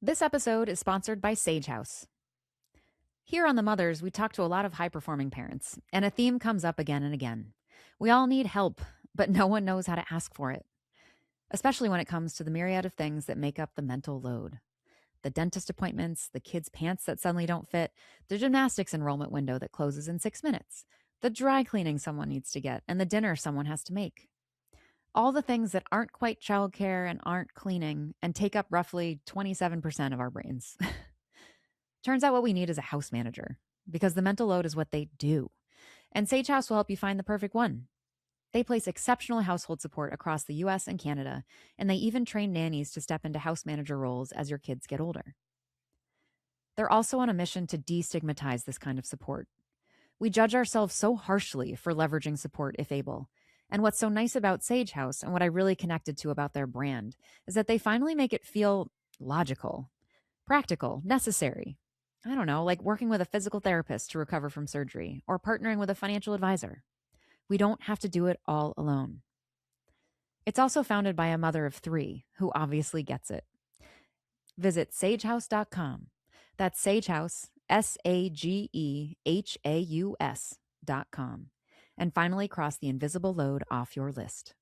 This episode is sponsored by Sage House. Here on The Mothers, we talk to a lot of high performing parents, and a theme comes up again and again. We all need help, but no one knows how to ask for it, especially when it comes to the myriad of things that make up the mental load: the dentist appointments, the kids' pants that suddenly don't fit, the gymnastics enrollment window that closes in 6 minutes, the dry cleaning someone needs to get, and the dinner someone has to make. All the things that aren't quite childcare and aren't cleaning and take up roughly 27% of our brains. Turns out what we need is a house manager, because the mental load is what they do. And Sage House will help you find the perfect one. They place exceptional household support across the US and Canada, and they even train nannies to step into house manager roles as your kids get older. They're also on a mission to destigmatize this kind of support. We judge ourselves so harshly for leveraging support if able. And what's so nice about Sage House, and what I really connected to about their brand, is that they finally make it feel logical, practical, necessary. I don't know, like working with a physical therapist to recover from surgery or partnering with a financial advisor. We don't have to do it all alone. It's also founded by a mother of three who obviously gets it. Visit sagehouse.com. That's Sagehouse, SAGEHAUS.com. And finally cross the invisible load off your list.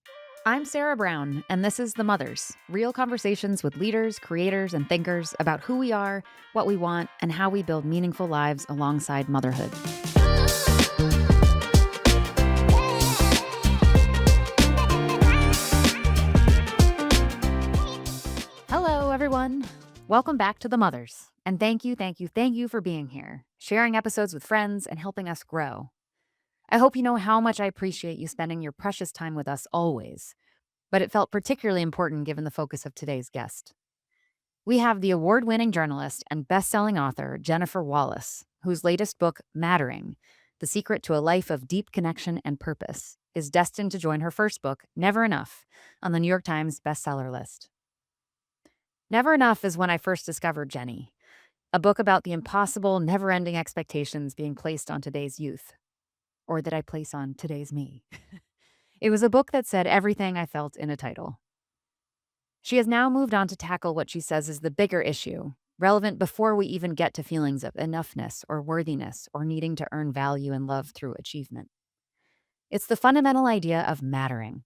I'm Sarah Brown, and this is The Mothers, real conversations with leaders, creators, and thinkers about who we are, what we want, and how we build meaningful lives alongside motherhood. Hello, everyone. Welcome back to The Mothers, and thank you for being here, sharing episodes with friends, and helping us grow. I hope you know how much I appreciate you spending your precious time with us always, but it felt particularly important given the focus of today's guest. We have the award-winning journalist and best-selling author Jennifer Wallace, whose latest book, Mattering: The Secret to a Life of Deep Connection and Purpose, is destined to join her first book, Never Enough, on the New York Times bestseller list. Never Enough is when I first discovered Jenny, a book about the impossible, never-ending expectations being placed on today's youth. Or that I place on today's me. It was a book that said everything I felt in a title. She has now moved on to tackle what she says is the bigger issue, relevant before we even get to feelings of enoughness or worthiness or needing to earn value and love through achievement. It's the fundamental idea of mattering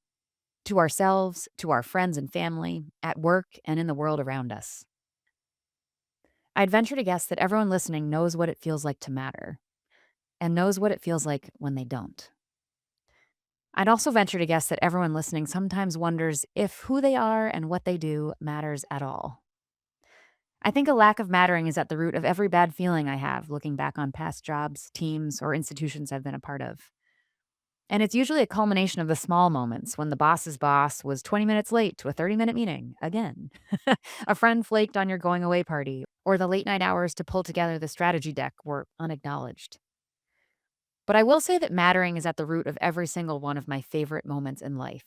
to ourselves, to our friends and family, at work, and in the world around us. I'd venture to guess that everyone listening knows what it feels like to matter and knows what it feels like when they don't. I'd also venture to guess that everyone listening sometimes wonders if who they are and what they do matters at all. I think a lack of mattering is at the root of every bad feeling I have looking back on past jobs, teams, or institutions I've been a part of. And it's usually a culmination of the small moments when the boss's boss was 20 minutes late to a 30-minute meeting, again. A friend flaked on your going away party, or the late night hours to pull together the strategy deck were unacknowledged. But I will say that mattering is at the root of every single one of my favorite moments in life.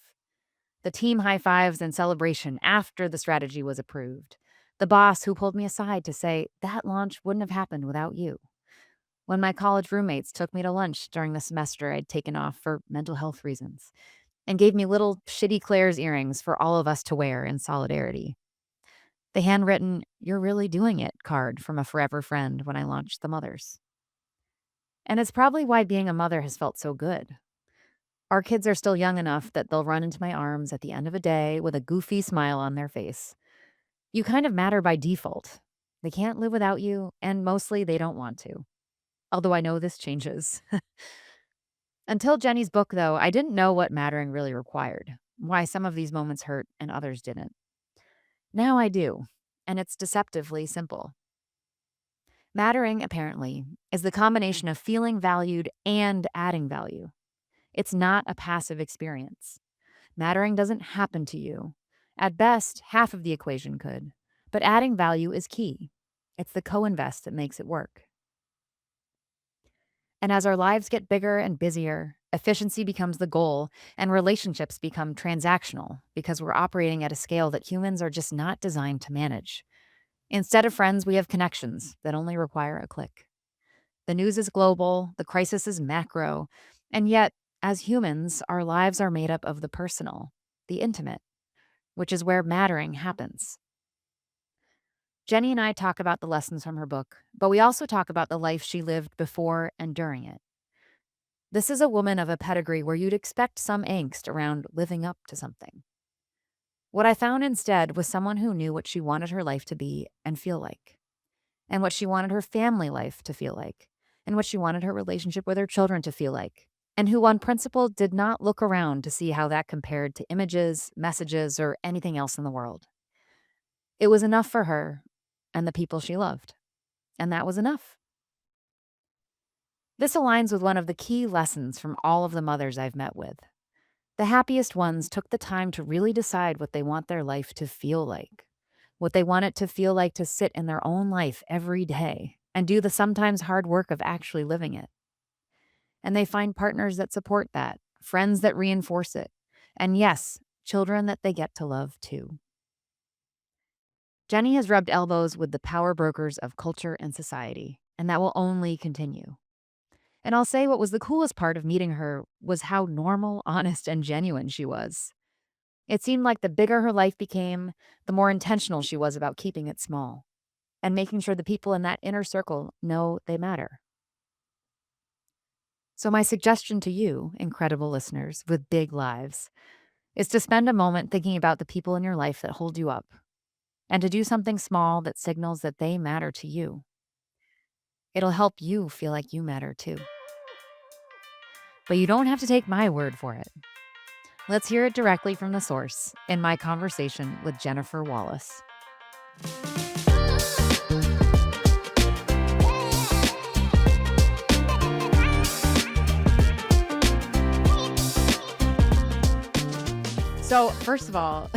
The team high fives and celebration after the strategy was approved. The boss who pulled me aside to say, that launch wouldn't have happened without you. When my college roommates took me to lunch during the semester I'd taken off for mental health reasons and gave me little shitty Claire's earrings for all of us to wear in solidarity. The handwritten, "You're really doing it" card from a forever friend when I launched The Mothers. And it's probably why being a mother has felt so good. Our kids are still young enough that they'll run into my arms at the end of a day with a goofy smile on their face. You kind of matter by default. They can't live without you, and mostly they don't want to. Although I know this changes. Until Jenny's book, though, I didn't know what mattering really required, why some of these moments hurt and others didn't. Now I do, and it's deceptively simple. Mattering, apparently, is the combination of feeling valued and adding value. It's not a passive experience. Mattering doesn't happen to you. At best, half of the equation could, but adding value is key. It's the co-invest that makes it work. And as our lives get bigger and busier, efficiency becomes the goal, and relationships become transactional because we're operating at a scale that humans are just not designed to manage. Instead of friends, we have connections that only require a click. The news is global, the crisis is macro, and yet, as humans, our lives are made up of the personal, the intimate, which is where mattering happens. Jenny and I talk about the lessons from her book, but we also talk about the life she lived before and during it. This is a woman of a pedigree where you'd expect some angst around living up to something. What I found instead was someone who knew what she wanted her life to be and feel like, and what she wanted her family life to feel like, and what she wanted her relationship with her children to feel like, and who, on principle, did not look around to see how that compared to images, messages, or anything else in the world. It was enough for her and the people she loved, and that was enough. This aligns with one of the key lessons from all of the mothers I've met with. The happiest ones took the time to really decide what they want their life to feel like, what they want it to feel like to sit in their own life every day and do the sometimes hard work of actually living it. And they find partners that support that, friends that reinforce it, and yes, children that they get to love too. Jenny has rubbed elbows with the power brokers of culture and society, and that will only continue. And I'll say what was the coolest part of meeting her was how normal, honest, and genuine she was. It seemed like the bigger her life became, the more intentional she was about keeping it small and making sure the people in that inner circle know they matter. So, my suggestion to you, incredible listeners with big lives, is to spend a moment thinking about the people in your life that hold you up and to do something small that signals that they matter to you. It'll help you feel like you matter too. But you don't have to take my word for it. Let's hear it directly from the source in my conversation with Jennifer Wallace. So, first of all,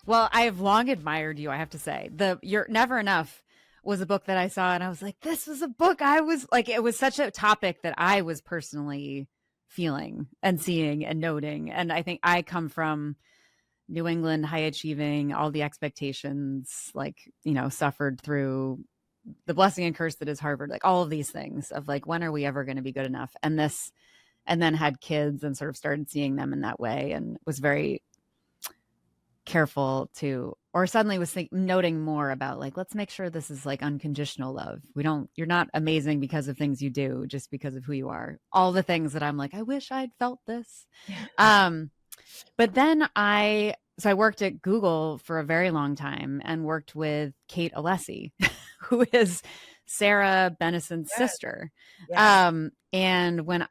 I have long admired you, I have to say. You're Never Enough was a book that I saw and I was like, this was a book I was like, it was such a topic that I was personally feeling and seeing and noting. And I think I come from New England, high achieving, all the expectations, like, suffered through the blessing and curse that is Harvard, like all of these things of like, when are we ever going to be good enough? And then had kids and sort of started seeing them in that way and was very careful or suddenly was noting more about like, let's make sure this is like unconditional love. You're not amazing because of things you do, just because of who you are. All the things that I'm like, I wish I'd felt this. But then I worked at Google for a very long time and worked with Kate Alessi, who is Sarah Benison's sister. Yes. And when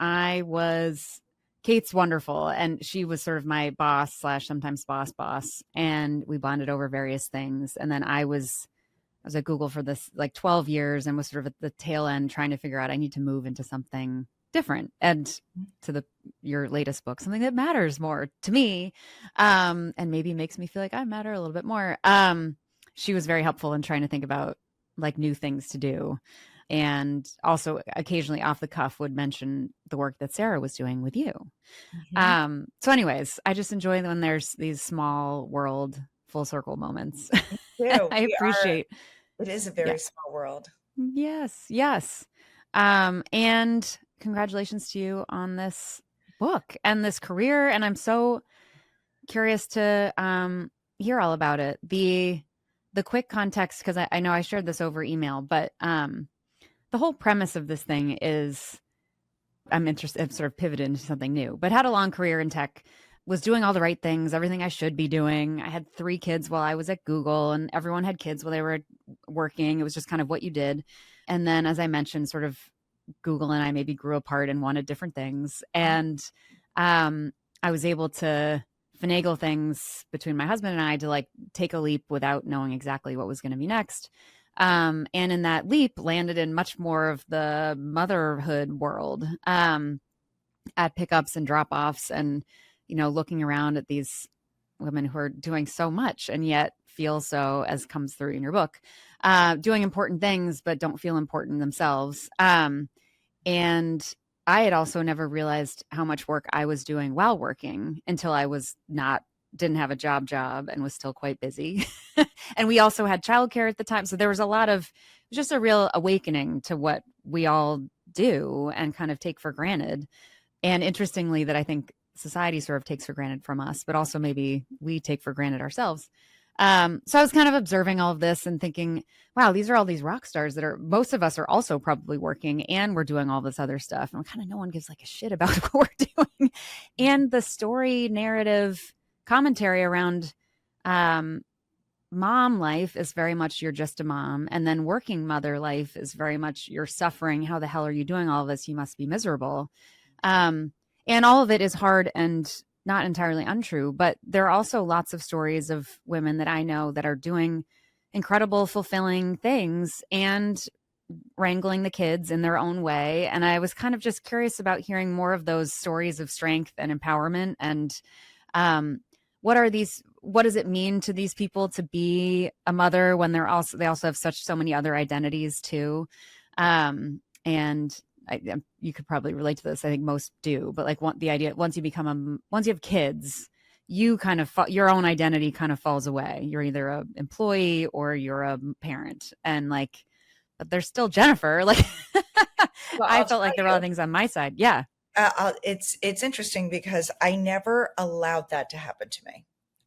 Kate's wonderful, and she was sort of my boss / sometimes boss, and we bonded over various things. And then I was at Google for this like 12 years and was sort of at the tail end trying to figure out I need to move into something different and to your latest book, something that matters more to me, and maybe makes me feel like I matter a little bit more. She was very helpful in trying to think about like new things to do. And also occasionally off the cuff would mention the work that Sarah was doing with you. Mm-hmm. So anyways, I just enjoy when there's these small world full circle moments. I appreciate. It is a very small world. Yes. Yes. And congratulations to you on this book and this career. And I'm so curious to hear all about it. The quick context, because I know I shared this over email, but the whole premise of this thing is I'm interested. I've sort of pivoted into something new, but had a long career in tech, was doing all the right things, everything I should be doing. I had 3 kids while I was at Google, and everyone had kids while they were working. It was just kind of what you did. And then, as I mentioned, sort of Google and I maybe grew apart and wanted different things. And I was able to finagle things between my husband and I to like take a leap without knowing exactly what was going to be next. And in that leap landed in much more of the motherhood world, at pickups and drop-offs and, looking around at these women who are doing so much and yet feel so, as comes through in your book, doing important things, but don't feel important themselves. And I had also never realized how much work I was doing while working until I didn't have a job and was still quite busy. And we also had childcare at the time. So there was just a real awakening to what we all do and kind of take for granted. And interestingly, that I think society sort of takes for granted from us, but also maybe we take for granted ourselves. So I was kind of observing all of this and thinking, wow, these are all these rock stars that are, most of us are also probably working and we're doing all this other stuff. And kind of no one gives like a shit about what we're doing. And the story narrative commentary around um, mom life is very much you're just a mom. And then working mother life is very much you're suffering. How the hell are you doing all of this? You must be miserable. Um, and all of it is hard and not entirely untrue, but there are also lots of stories of women that I know that are doing incredible, fulfilling things and wrangling the kids in their own way. And I was kind of just curious about hearing more of those stories of strength and empowerment. And um, what does it mean to these people to be a mother when they also have so many other identities too. And you could probably relate to this. I think most do, but like the idea, once you have kids, you kind of, your own identity kind of falls away. You're either a employee or you're a parent, and like, but there's still Jennifer. Like, Well, I I'll felt tell like there were you, other things on my side. Yeah. it's interesting because I never allowed that to happen to me.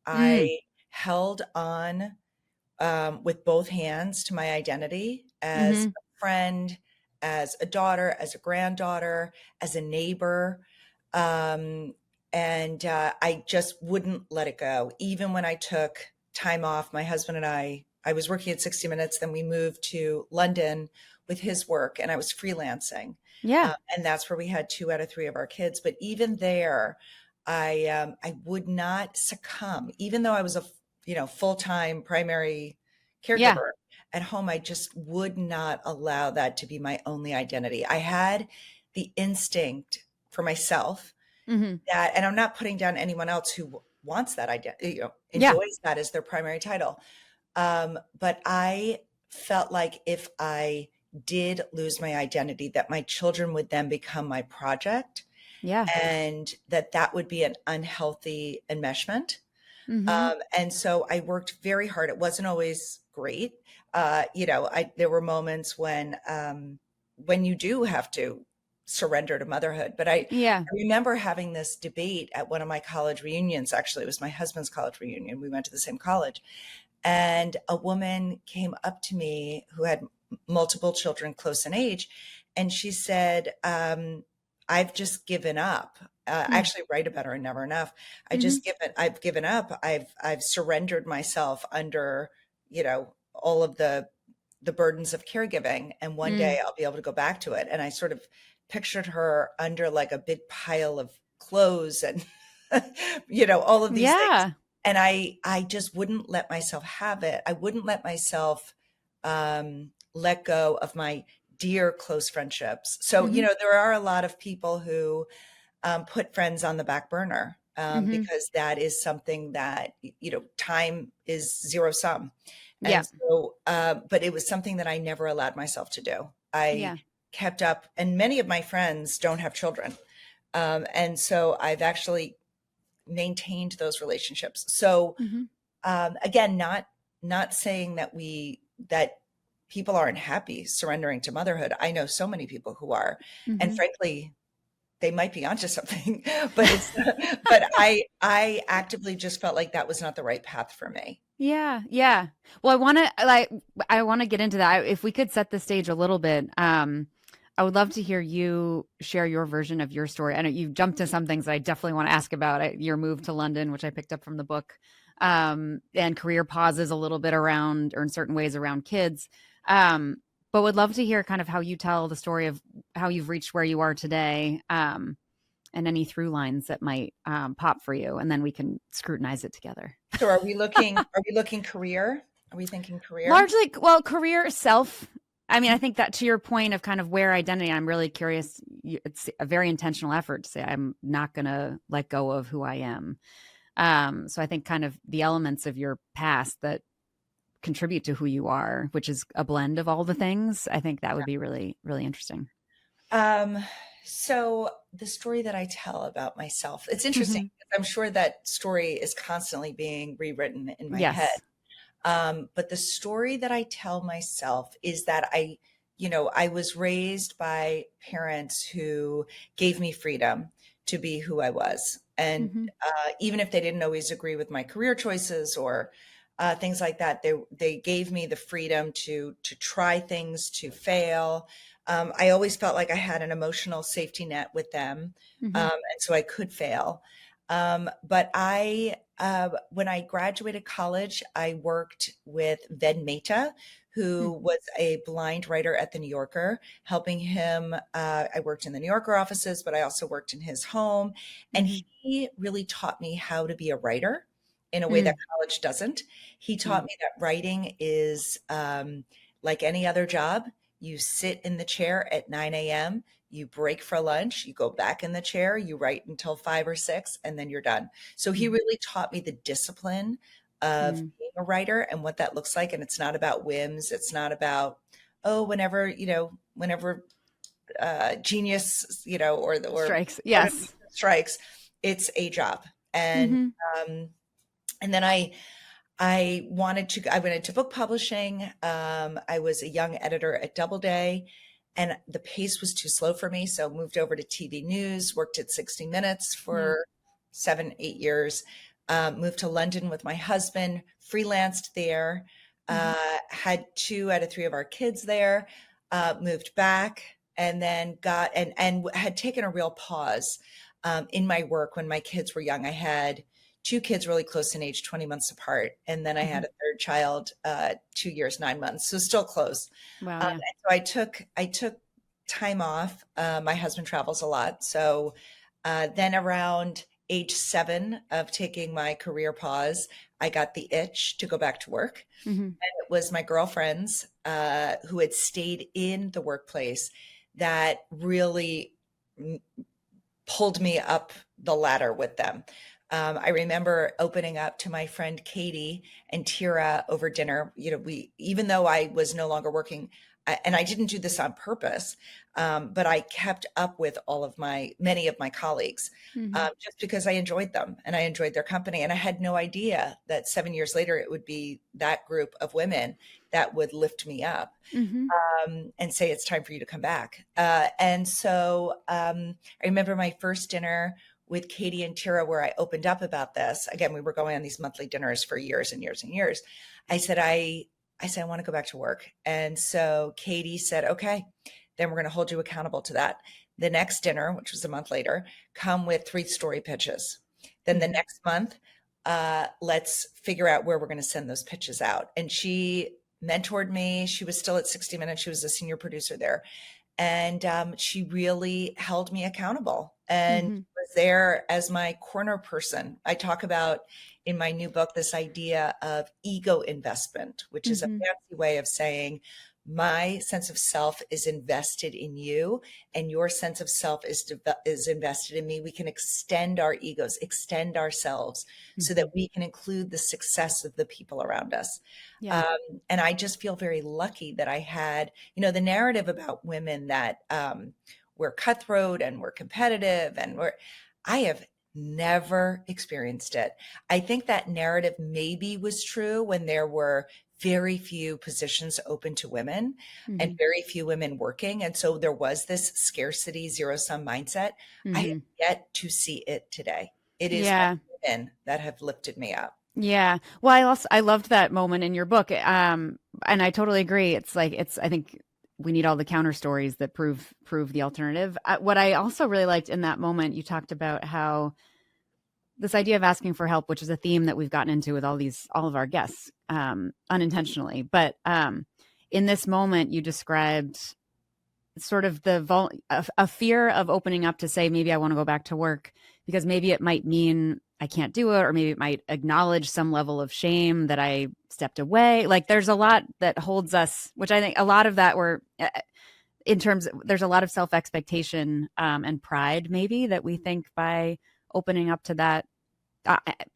Mm, I held on with both hands to my identity as mm-hmm. a friend, as a daughter, as a granddaughter, as a neighbor. Um, and I just wouldn't let it go. Even when I took time off, my husband and I was working at 60 Minutes, then we moved to London with his work and I was freelancing. Yeah. And that's where we had 2 out of 3 of our kids. But even there, I would not succumb, even though I was a full-time primary Yeah. caregiver at home. I just would not allow that to be my only identity. I had the instinct for myself Mm-hmm. that, and I'm not putting down anyone else who wants that identity, Yeah. enjoys that as their primary title. But I felt like if I did lose my identity, that my children would then become my project, Yeah. and that would be an unhealthy enmeshment. Mm-hmm. And so I worked very hard. It wasn't always great. There were moments when you do have to surrender to motherhood. But Yeah. I remember having this debate at one of my college reunions. Actually, it was my husband's college reunion. We went to the same college. And a woman came up to me who had multiple children close in age. And she said, I've just given up. I Mm. actually write about her in Never Enough. Mm-hmm. I've given up. I've surrendered myself under, all of the burdens of caregiving. And one Mm. day I'll be able to go back to it. And I sort of pictured her under like a big pile of clothes and, all of these things. Yeah. And I just wouldn't let myself have it. I wouldn't let myself let go of my dear close friendships. So, Mm-hmm. there are a lot of people who put friends on the back burner Mm-hmm. because that is something that, time is zero sum. Yeah. And so, but it was something that I never allowed myself to do. I Yeah. kept up, and many of my friends don't have children. And so I've actually maintained those relationships. So Mm-hmm. again, not saying that people aren't happy surrendering to motherhood. I know so many people who are, and Mm-hmm. frankly, they might be onto something. But I actively just felt like that was not the right path for me. Yeah, yeah. Well, I want to get into that. If we could set the stage a little bit, I would love to hear you share your version of your story. I know you jumped to some things that I definitely want to ask about. Your move to London, which I picked up from the book, and career pauses a little bit around, or in certain ways around kids. Um, but would love to hear kind of how you tell the story of how you've reached where you are today. And any through lines that might pop for you, and then we can scrutinize it together. So are we looking career? Are we thinking career? Largely, well, career self. I mean, I think that to your point of kind of where identity, I'm really curious. It's a very intentional effort to say, I'm not going to let go of who I am. So I think kind of the elements of your past that contribute to who you are, which is a blend of all the things, I think that would be really, really interesting. Um, so the story that I tell about myself, it's interesting. Hmm. I'm sure that story is constantly being rewritten in my head. Yes. But the story that I tell myself is that I was raised by parents who gave me freedom to be who I was. And Hmm. even if they didn't always agree with my career choices or things like that. They gave me the freedom to try things, to fail. I always felt like I had an emotional safety net with them, Mhm. and so I could fail. But when I graduated college, I worked with Ved Mehta, Mm. who was a blind writer at the New Yorker, helping him. I worked in the New Yorker offices, but I also worked in his home. And Mhm. he really taught me how to be a writer in a way that Mm. college doesn't. He taught Mm. me that writing is like any other job. You sit in the chair at 9 a.m., you break for lunch, you go back in the chair, you write until 5 or 6, and then you're done. So he Mhm. really taught me the discipline of Mm. being a writer and what that looks like. And it's not about whims. It's not about, oh, whenever genius, or Strikes. motivation Yes. strikes, it's a job. And Mhm. um, and then I went into book publishing. I was a young editor at Doubleday, and the pace was too slow for me. So moved over to TV news, worked at 60 Minutes Mm. for 7, 8 years, moved to London with my husband, freelanced there, Mhm. had 2 out of 3 of our kids there, moved back, and then and had taken a real pause in my work when my kids were young. I had 2 kids really close in age, 20 months apart. And then I had Mhm. a third child, 2 years, 9 months. So still close. Wow, yeah. And so I took time off. My husband travels a lot. So then around age 7 of taking my career pause, I got the itch to go back to work. Mhm. And it was my girlfriends who had stayed in the workplace that really pulled me up the ladder with them. I remember opening up to my friend Katie and Tira over dinner. Even though I was no longer working, and I didn't do this on purpose, but I kept up with many of my colleagues, Mhm. just because I enjoyed them and I enjoyed their company. And I had no idea that 7 years later, it would be that group of women that would lift me up Mhm. and say it's time for you to come back. And so I remember my first dinner with Katie and Tira where I opened up about this. Again, we were going on these monthly dinners for years and years and years. I said I want to go back to work. And so Katie said, okay, then we're going to hold you accountable to that. The next dinner, which was a month later, come with 3 story pitches. Then the Mhm. next month, let's figure out where we're going to send those pitches out. And she mentored me. She was still at 60 Minutes. She was a senior producer there. And she really held me accountable and Mhm. was there as my corner person. I talk about in my new book this idea of ego investment, which is a Mhm. fancy way of saying my sense of self is invested in you and your sense of self is invested in me. We can extend our egos, extend ourselves so that Mhm. we can include the success of the people around us. Yeah. And I just feel very lucky that I had, the narrative about women that we're cutthroat and we're competitive I have never experienced it. I think that narrative maybe was true when there were very few positions open to women and Mhm. very few women working. And so there was this scarcity, zero sum mindset. I have Mhm. yet to see it today. It is my Yeah. women that have lifted me up. Yeah. Well, I loved that moment in your book. And I totally agree. I think we need all the counter stories that prove the alternative. What I also really liked in that moment, you talked about how this idea of asking for help, which is a theme that we've gotten into with all of our guests, unintentionally. But in this moment, you described sort of a fear of opening up to say, maybe I want to go back to work because maybe it might mean I can't do it, or maybe it might acknowledge some level of shame that I stepped away. Like there's a lot that holds us, which I think a lot of that were there's a lot of self expectation and pride maybe that we think by opening up to that,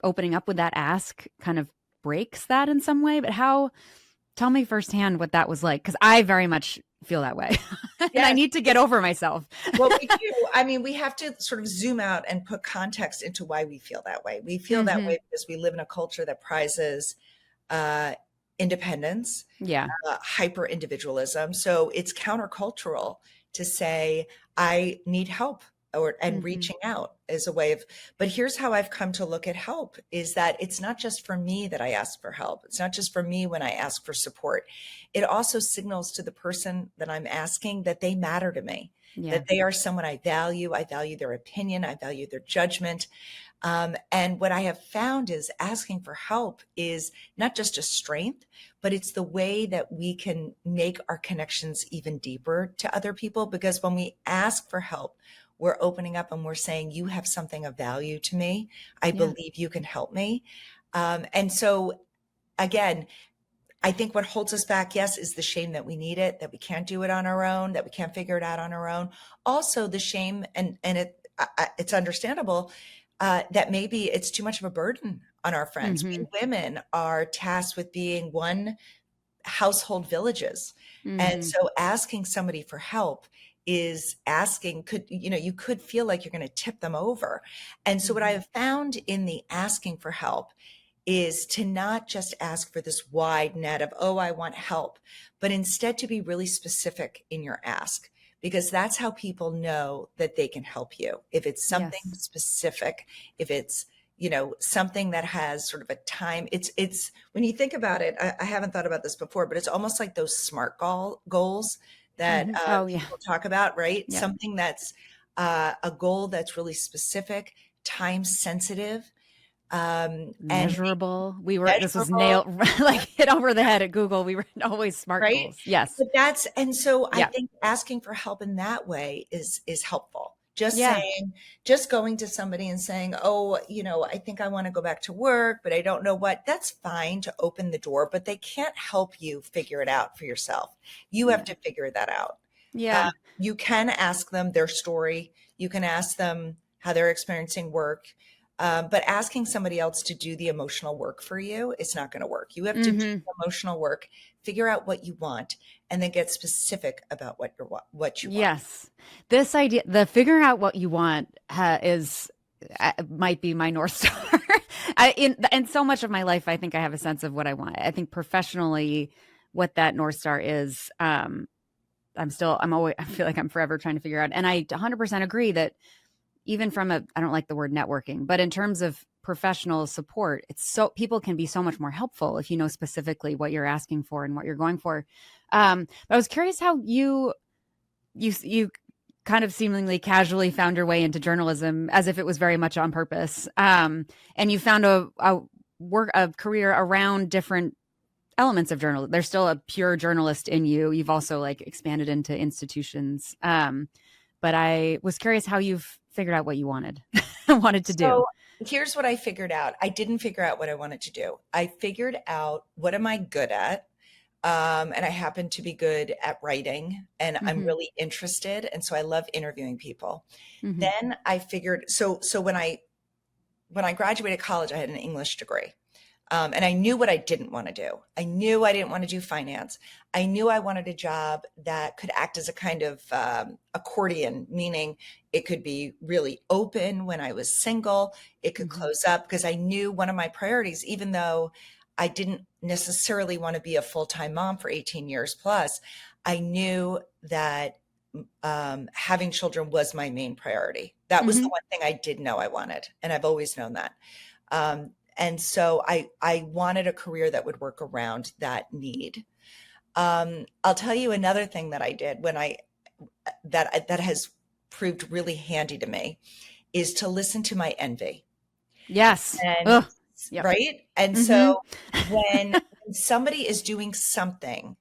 opening up with that ask kind of breaks that in some way. But tell me firsthand what that was like, because I very much feel that way and I Yes. need to get over myself. Well, we do. I mean, we have to sort of zoom out and put context into why we feel that way. We feel that Hmm. way because we live in a culture that prizes uh, independence, Yeah. hyper individualism. So it's countercultural to say, I need help. and Mhm. reaching out as a way of, but here's how I've come to look at help is that it's not just for me that I ask for help. It's not just for me when I ask for support. It also signals to the person that I'm asking that they matter to me, Yeah. that they are someone I value. I value their opinion. I value their judgment. And what I have found is asking for help is not just a strength, but it's the way that we can make our connections even deeper to other people. Because when we ask for help, we're opening up and we're saying, you have something of value to me. I Yeah. believe you can help me. And so, again, I think what holds us back, yes, is the shame that we need it, that we can't do it on our own, that we can't figure it out on our own. Also, the shame, it's understandable that maybe it's too much of a burden on our friends. We Mhm. women are tasked with being one household villages, and Mhm. so asking somebody for help is asking could you could feel like you're going to tip them over. And so what I Mhm. have found in the asking for help is to not just ask for this wide net of, oh, I want help, but instead to be really specific in your ask, because that's how people know that they can help you. If it's something Yes. specific, if it's, something that has sort of a time, it's when you think about it, I haven't thought about this before, but it's almost like those SMART goals that Mhm. Oh, yeah. people talk about, right? Yep. Something that's a goal that's really specific, time sensitive, and Measurable. This was measurable, nailed like hit over the head at Google. We were always SMART right? goals. Yes. But and so I Yeah. think asking for help in that way is helpful. Just Yeah. saying, just going to somebody and saying, oh, I think I want to go back to work, but I don't know what. That's fine to open the door, but they can't help you figure it out for yourself. You have Yeah. to figure that out. Uh, Yeah. you can ask them their story. You can ask them how they're experiencing work. But asking somebody else to do the emotional work for you, it's not going to work. You have to do Mhm. the emotional work, figure out what you want, and then get specific about what you want. Yes. This idea, the figuring out what you want is might be my North Star. In so much of my life, I think I have a sense of what I want. I think professionally, what that North Star is, I'm always, I feel like I'm forever trying to figure out. And I 100% agree that even from I don't like the word networking, but in terms of professional support, people can be so much more helpful if you know specifically what you're asking for and what you're going for. But I was curious how you kind of seemingly casually found your way into journalism as if it was very much on purpose. And you found a career around different elements of journalism. There's still a pure journalist in you. You've also like expanded into institutions. But I was curious how you've figured out what you wanted to do. So here's what I figured out. I didn't figure out what I wanted to do. I figured out what am I good at? And I happen to be good at writing and I'm Hmm. really interested. And so I love interviewing people. Hmm. Then I figured, so when I graduated college, I had an English degree. And I knew what I didn't want to do. I knew I didn't want to do finance. I knew I wanted a job that could act as a kind of accordion, meaning it could be really open when I was single. It could Hmm. close up because I knew one of my priorities, even though I didn't necessarily want to be a full-time mom for 18 years plus, I knew that having children was my main priority. That was the Hmm. one thing I did know I wanted. And I've always known that. And so I wanted a career that would work around that need. I'll tell you another thing that I did that has proved really handy to me is to listen to my envy. Yes. And Oh, yep. right. And Hmm. so when somebody is doing something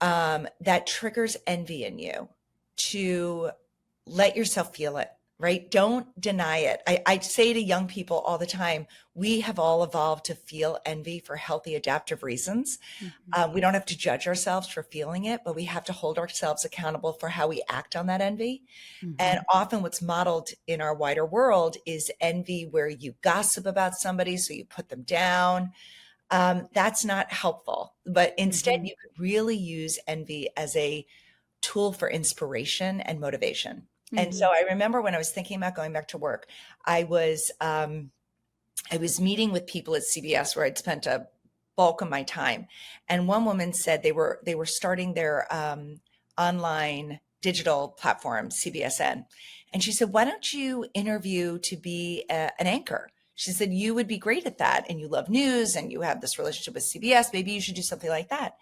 that triggers envy in you, to let yourself feel it, right? Don't deny it. I say to young people all the time, we have all evolved to feel envy for healthy adaptive reasons. Hmm. We don't have to judge ourselves for feeling it, but we have to hold ourselves accountable for how we act on that envy. Hmm. And often what's modeled in our wider world is envy where you gossip about somebody, so you put them down. That's not helpful, but instead Hmm. you could really use envy as a tool for inspiration and motivation. And Hmm. so I remember when I was thinking about going back to work, I was I was meeting with people at CBS where I'd spent a bulk of my time, and one woman said they were starting their online digital platform, CBSN. And she said, why don't you interview to be an anchor? She said, you would be great at that. And you love news and you have this relationship with CBS. Maybe you should do something like that.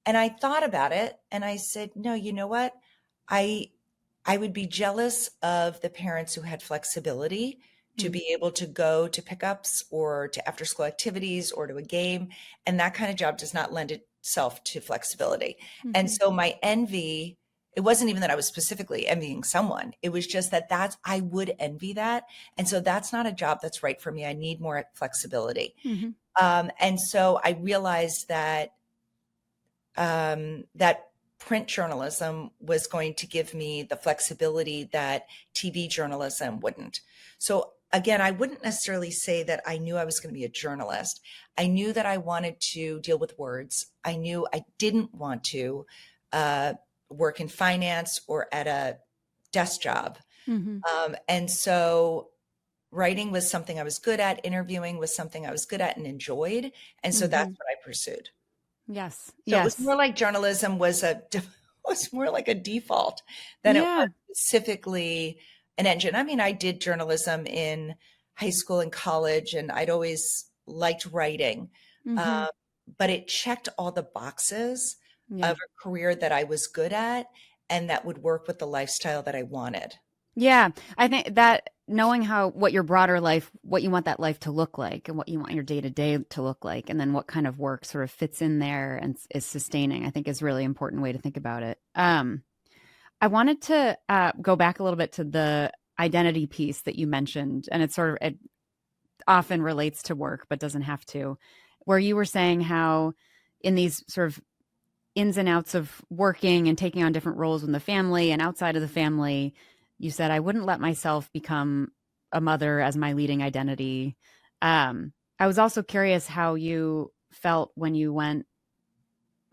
And I thought about it and I said, no, you know what? I I would be jealous of the parents who had flexibility to Mm-hmm. be able to go to pickups or to after school activities or to a game. And that kind of job does not lend itself to flexibility. And Mm-hmm. so my envy, it wasn't even that I was specifically envying someone. It was just that I would envy that. And so that's not a job that's right for me. I need more flexibility. Mm-hmm. And so I realized that print journalism was going to give me the flexibility that TV journalism wouldn't. So again, I wouldn't necessarily say that I knew I was going to be a journalist. I knew that I wanted to deal with words. I knew I didn't want to uh, work in finance or at a desk job. Mm-hmm. And so writing was something I was good at. Interviewing was something I was good at and enjoyed. And so that's Mm-hmm. what I pursued. Yes. So it was Yes. more like journalism was more like a default than it was Yeah. specifically an engine. I mean, I did journalism in high school and college, and I'd always liked writing, Mm-hmm. um, but it checked all the boxes Yeah. of a career that I was good at and that would work with the lifestyle that I wanted. Yeah, I think that knowing how what your broader life, what you want that life to look like, and what you want your day to day to look like, and then what kind of work sort of fits in there and is sustaining, I think is a really important way to think about it. I wanted to go back a little bit to the identity piece that you mentioned, and it often relates to work, but doesn't have to. Where you were saying how in these sort of ins and outs of working and taking on different roles in the family and outside of the family, you said, I wouldn't let myself become a mother as my leading identity. I was also curious how you felt when you went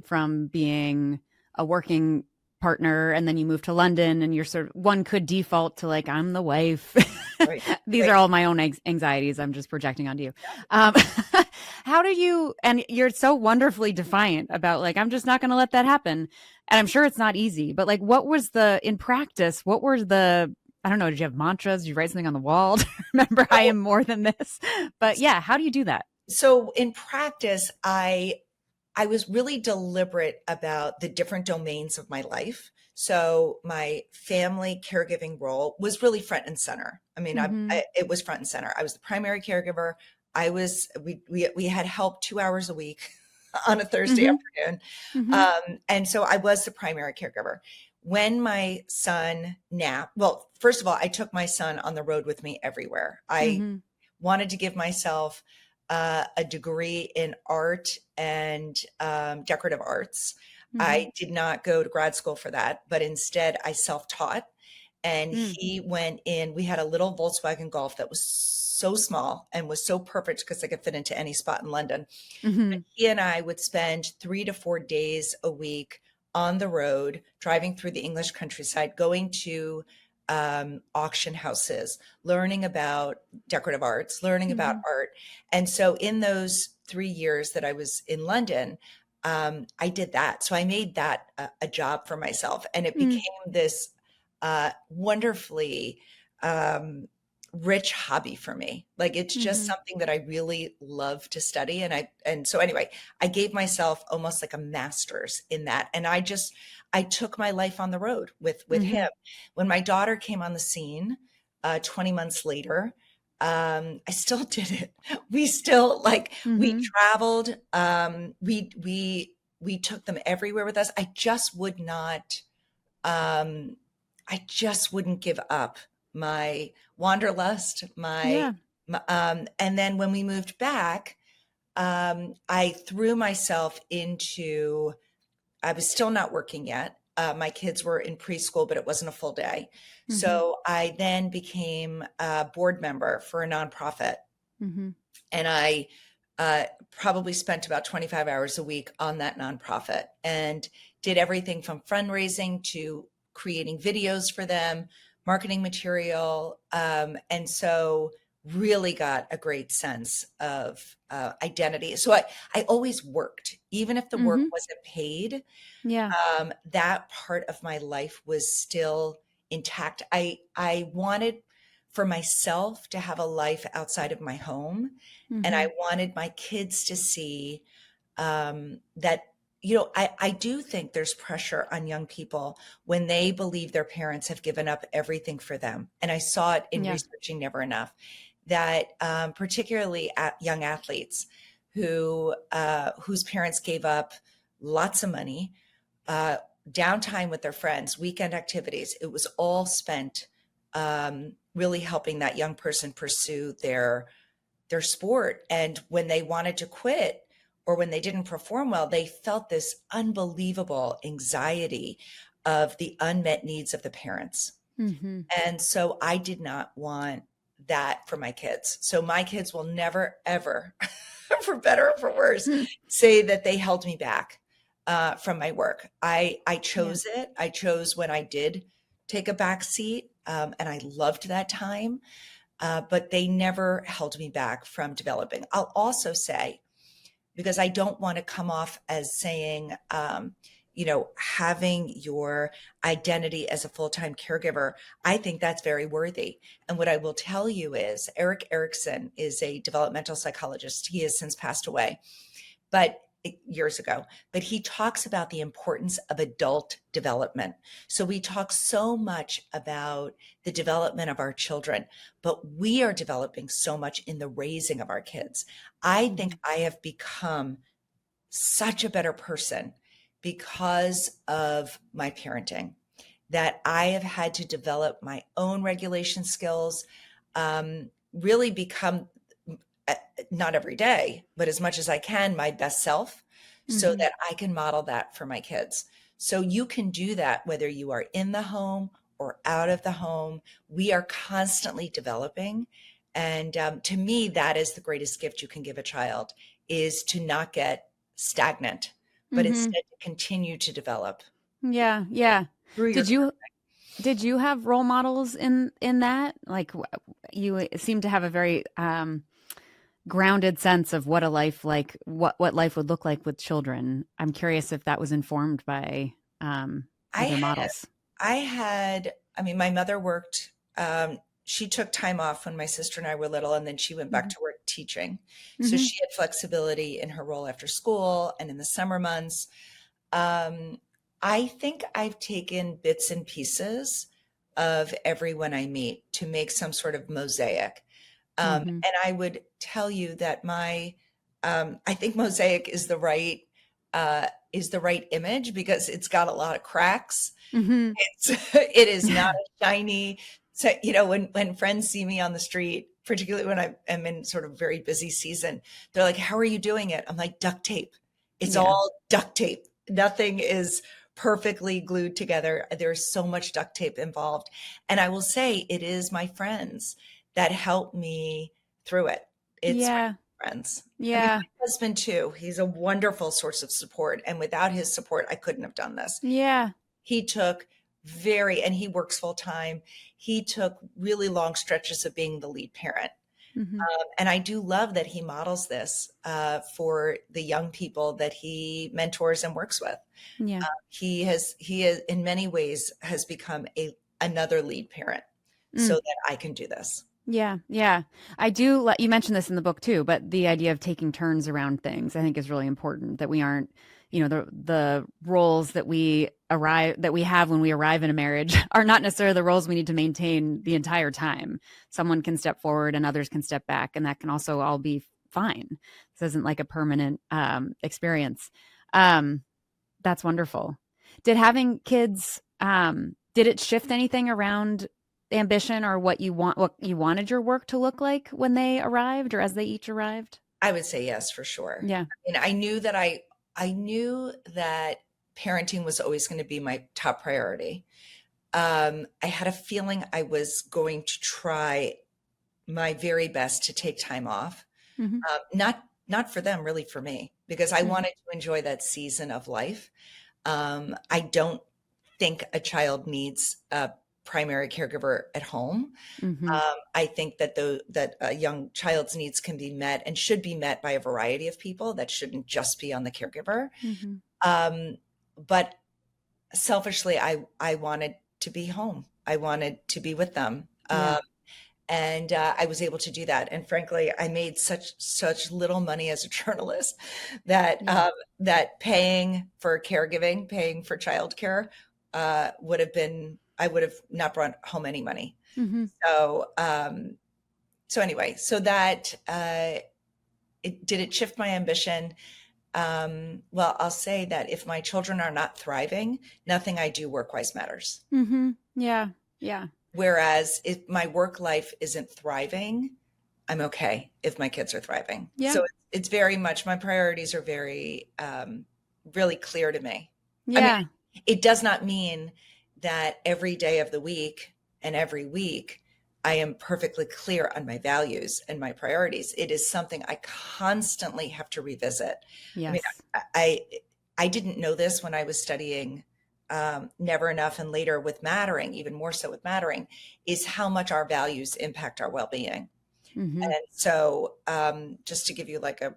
from being a working partner and then you moved to London and you're sort of one could default to like, I'm the wife. Right. These Right. are all my own anxieties. I'm just projecting onto you. Um, how do you, and you're so wonderfully defiant about like, I'm just not going to let that happen. And I'm sure it's not easy, but like, what was in practice, what were I don't know, did you have mantras? Did you write something on the wall to remember I am more than this? But yeah, how do you do that? So in practice, I was really deliberate about the different domains of my life. So my family caregiving role was really front and center. I mean, Mm-hmm. it was front and center. I was the primary caregiver. We had help 2 hours a week on a Thursday Mm-hmm. afternoon, Mm-hmm. and so I was the primary caregiver. When my son napped, well, first of all, I took my son on the road with me everywhere. I Mm-hmm. wanted to give myself a degree in art and decorative arts. Mm-hmm. I did not go to grad school for that, but instead I self taught. And Mm-hmm. he went in, we had a little Volkswagen Golf that was so small and was so perfect because I could fit into any spot in London. Mm-hmm. He and I would spend 3 to 4 days a week on the road, driving through the English countryside, going to auction houses, learning about decorative arts, learning about Mm-hmm. art. And so in those 3 years that I was in London, I did that. So I made that a job for myself. And it became this wonderfully rich hobby for me. Like it's just Mm-hmm. something that I really love to study. And so anyway, I gave myself almost like a master's in that. And I took my life on the road with Mm-hmm. him. When my daughter came on the scene, 20 months later, I still did it. We still we Mm-hmm. traveled. We took them everywhere with us. Um, I just wouldn't give up my wanderlust, Yeah. and then when we moved back, I threw myself into, I was still not working yet. My kids were in preschool, but it wasn't a full day. Mm-hmm. So I then became a board member for a nonprofit. Mm-hmm. And I probably spent about 25 hours a week on that nonprofit and did everything from fundraising to creating videos for them, marketing material. And so really got a great sense of identity. So I always worked, even if the work Mhm. wasn't paid. Yeah. That part of my life was still intact. I wanted for myself to have a life outside of my home, and I Mhm. wanted my kids to see that, I do think there's pressure on young people when they believe their parents have given up everything for them. And I saw it in Yeah. researching Never Enough, that particularly at young athletes whose parents gave up lots of money, uh, downtime with their friends, weekend activities. It was all spent really helping that young person pursue their sport. And when they wanted to quit or when they didn't perform well, they felt this unbelievable anxiety of the unmet needs of the parents. Mhm. And so I did not want that for my kids. So my kids will never, ever, for better or for worse, Hmm. say that they held me back from my work. I Yeah. chose it. I chose when I did take a back seat, and I loved that time. But they never held me back from developing. I'll also say, because I don't want to come off as saying, having your identity as a full time caregiver, I think that's very worthy. And what I will tell you is, Eric Erickson is a developmental psychologist. He has since passed away, but years ago, but he talks about the importance of adult development. So we talk so much about the development of our children, but we are developing so much in the raising of our kids. I think Mhm. I have become such a better person because of my parenting, that I have had to develop my own regulation skills, really become, uh, not every day, but as much as I can, my best self, so Mhm. that I can model that for my kids. So you can do that whether you are in the home or out of the home. We are constantly developing. And to me, that is the greatest gift you can give a child, is to not get stagnant, but Mhm. instead to continue to develop Yeah. Yeah. through your Did you did you have role models in that? Like you seem to have a very grounded sense of what a life like what life would look like with children. I'm curious if that was informed by I other had models. I mean, my mother worked, she took time off when my sister and I were little, and then she went back Mhm. to work teaching. So Mhm. she had flexibility in her role after school and in the summer months. Um, I think I've taken bits and pieces of everyone I meet to make some sort of mosaic. Mhm. And I would tell you that I think mosaic is the right image, because it's got a lot of cracks. Mhm. It is not a shiny. So, when friends see me on the street, particularly when I am in sort of very busy season, they're like, "How are you doing it?" I'm like, "Duct tape. It's Yeah. all duct tape. Nothing is perfectly glued together. There's so much duct tape involved." And I will say, it is my friends that help me through it. It's Yeah. my friends. I mean, Yeah. my husband too. He's a wonderful source of support. And without his support, I couldn't have done this. Yeah. He took and he works full time. He took really long stretches of being the lead parent. Mhm. And I do love that he models this for the young people that he mentors and works with. Yeah. He is in many ways has become another lead parent, so Mm. that I can do this. Yeah, yeah. I do you mentioned this in the book too, but the idea of taking turns around things I think is really important, that we aren't, the roles that we have when we arrive in a marriage are not necessarily the roles we need to maintain the entire time. Someone can step forward and others can step back, and that can also all be fine. This isn't like a permanent experience. Um, that's wonderful. Did having kids, did it shift anything around ambition or what you wanted your work to look like when they arrived or as they each arrived? I would say yes, for sure. Yeah. And I knew that parenting was always going to be my top priority. I had a feeling I was going to try my very best to take time off. Mhm. Not for them, really for me, because I Mhm. wanted to enjoy that season of life. I don't think a child needs primary caregiver at home. Mhm. I think that that a young child's needs can be met and should be met by a variety of people. That shouldn't just be on the caregiver. Mhm. Um, but selfishly, I wanted to be home. I wanted to be with them. Yeah. And I was able to do that. And frankly, I made such little money as a journalist that Yeah. that paying for caregiving, paying for childcare, would have been I would have not brought home any money. Mhm. So so anyway, so that did it shift my ambition? Well, I'll say that if my children are not thriving, nothing I do work-wise matters. Mhm. Yeah. Yeah. Whereas if my work life isn't thriving, I'm okay if my kids are thriving. Yeah. So it's very much my priorities are very really clear to me. I mean, Yeah. it does not mean that every day of the week and every week I am perfectly clear on my values and my priorities. It is something I constantly have to revisit. I mean, Yes. I I didn't know this when I was studying Never Enough and later with Mattering, even more so with Mattering, is how much our values impact our well-being. Mhm. And so, just to give you like a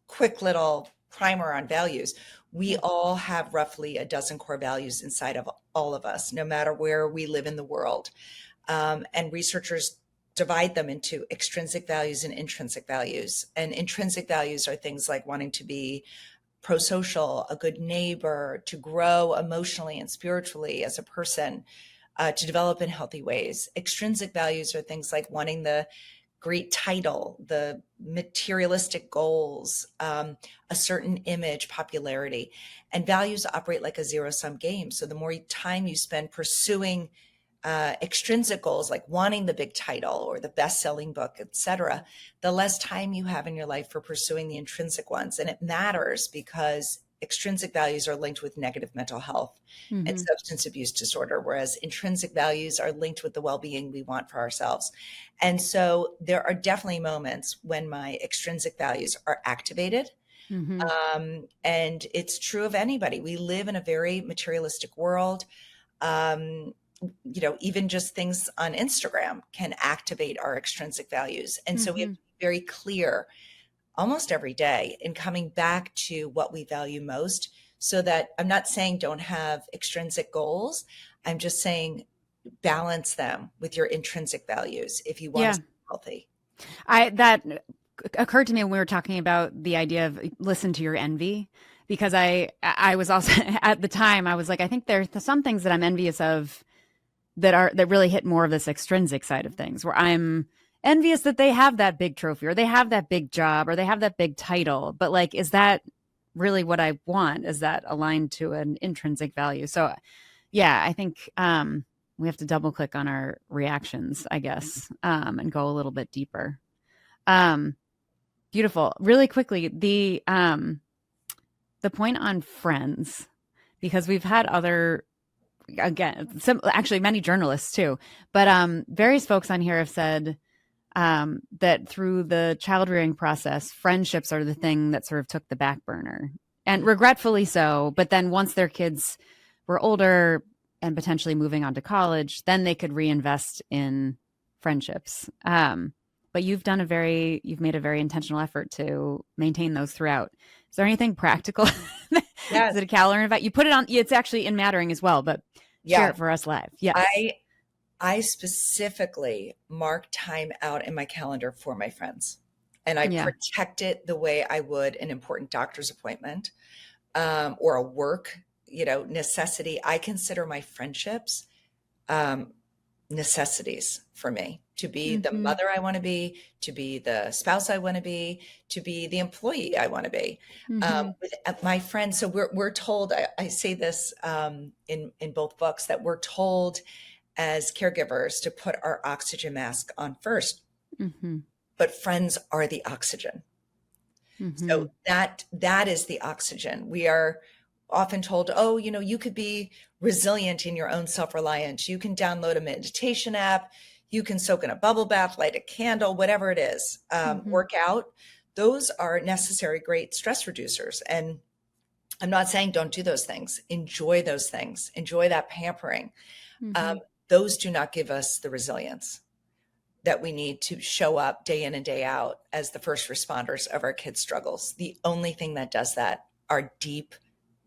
quick little primer on values, we Yeah. all have roughly a dozen core values inside of all of us, no matter where we live in the world. And researchers divide them into extrinsic values and intrinsic values. And intrinsic values are things like wanting to be pro-social, a good neighbor, to grow emotionally and spiritually as a person, to develop in healthy ways. Extrinsic values are things like wanting the great title, the materialistic goals, a certain image, popularity. And values operate like a zero-sum game. So the more time you spend pursuing extrinsic goals like wanting the big title or the best-selling book, etc., the less time you have in your life for pursuing the intrinsic ones. And it matters because extrinsic values are linked with negative mental health and Mhm. substance abuse disorder, whereas intrinsic values are linked with the well-being we want for ourselves. And so there are definitely moments when my extrinsic values are activated. Mhm. And it's true of anybody. We live in a very materialistic world. Um, even just things on Instagram can activate our extrinsic values. And so we have Mhm. to be very clear almost every day in coming back to what we value most, so that I'm not saying don't have extrinsic goals. I'm just saying balance them with your intrinsic values if you want to Yeah. stay healthy. I that occurred to me when we were talking about the idea of listen to your envy, because I was also at the time I was like, I think there's some things that I'm envious of that really hit more of this extrinsic side of things, where I'm envious that they have that big trophy or they have that big job or they have that big title, but like, is that really what I want? Is that aligned to an intrinsic value? So yeah, I think we have to double click on our reactions, I guess, and go a little bit deeper. um Beautiful. Really quickly, the point on friends, because we've had other, again, some actually many journalists too, but various folks on here have said that through the child rearing process, friendships are the thing that sort of took the back burner, and regretfully so. But then once their kids were older and potentially moving on to college, then they could reinvest in friendships. But you've made a very intentional effort to maintain those throughout. Is there anything practical? Is Yes. it a calendar invite? You put it on, it's actually in Mattering as well, but share Yeah. it for us live. Yes. I I specifically mark time out in my calendar for my friends, and I Yeah. protect it the way I would an important doctor's appointment, or a work, necessity. I consider my friendships um, necessities for me to be the Mm-hmm. mother I want to be the spouse I want to be the employee I want to be. Mm-hmm. With my friends, so we're told. I say this in both books that we're told as caregivers to put our oxygen mask on first, Mm-hmm. but friends are the oxygen. Mm-hmm. So that is the oxygen. We are often told, oh, you could be resilient in your own self-reliance. You can download a meditation app, you can soak in a bubble bath, light a candle, whatever it is, Mm-hmm. work out. Those are necessary, great stress reducers. And I'm not saying don't do those things. Enjoy those things. Enjoy that pampering. Mm-hmm. those do not give us the resilience that we need to show up day in and day out as the first responders of our kids' struggles. The only thing that does that are deep,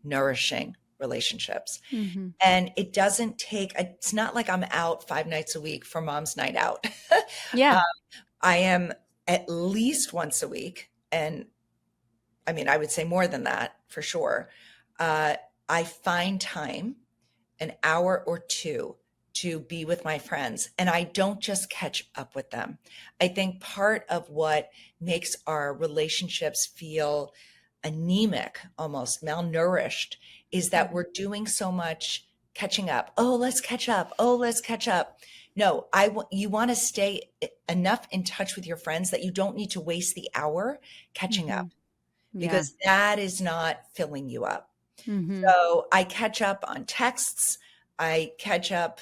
nourishing relationships. Mm-hmm. And it doesn't take, it's not like I'm out 5 nights a week for mom's night out. Yeah. I am at least once a week. And I mean, I would say more than that for sure. I find time, an hour or two, to be with my friends. And I don't just catch up with them. I think part of what makes our relationships feel anemic, almost malnourished, is that we're doing so much catching up. Oh, let's catch up. Oh, let's catch up. No, you want to stay enough in touch with your friends that you don't need to waste the hour catching up, Yeah. because that is not filling you up. Mm-hmm. So I catch up on texts. I catch up,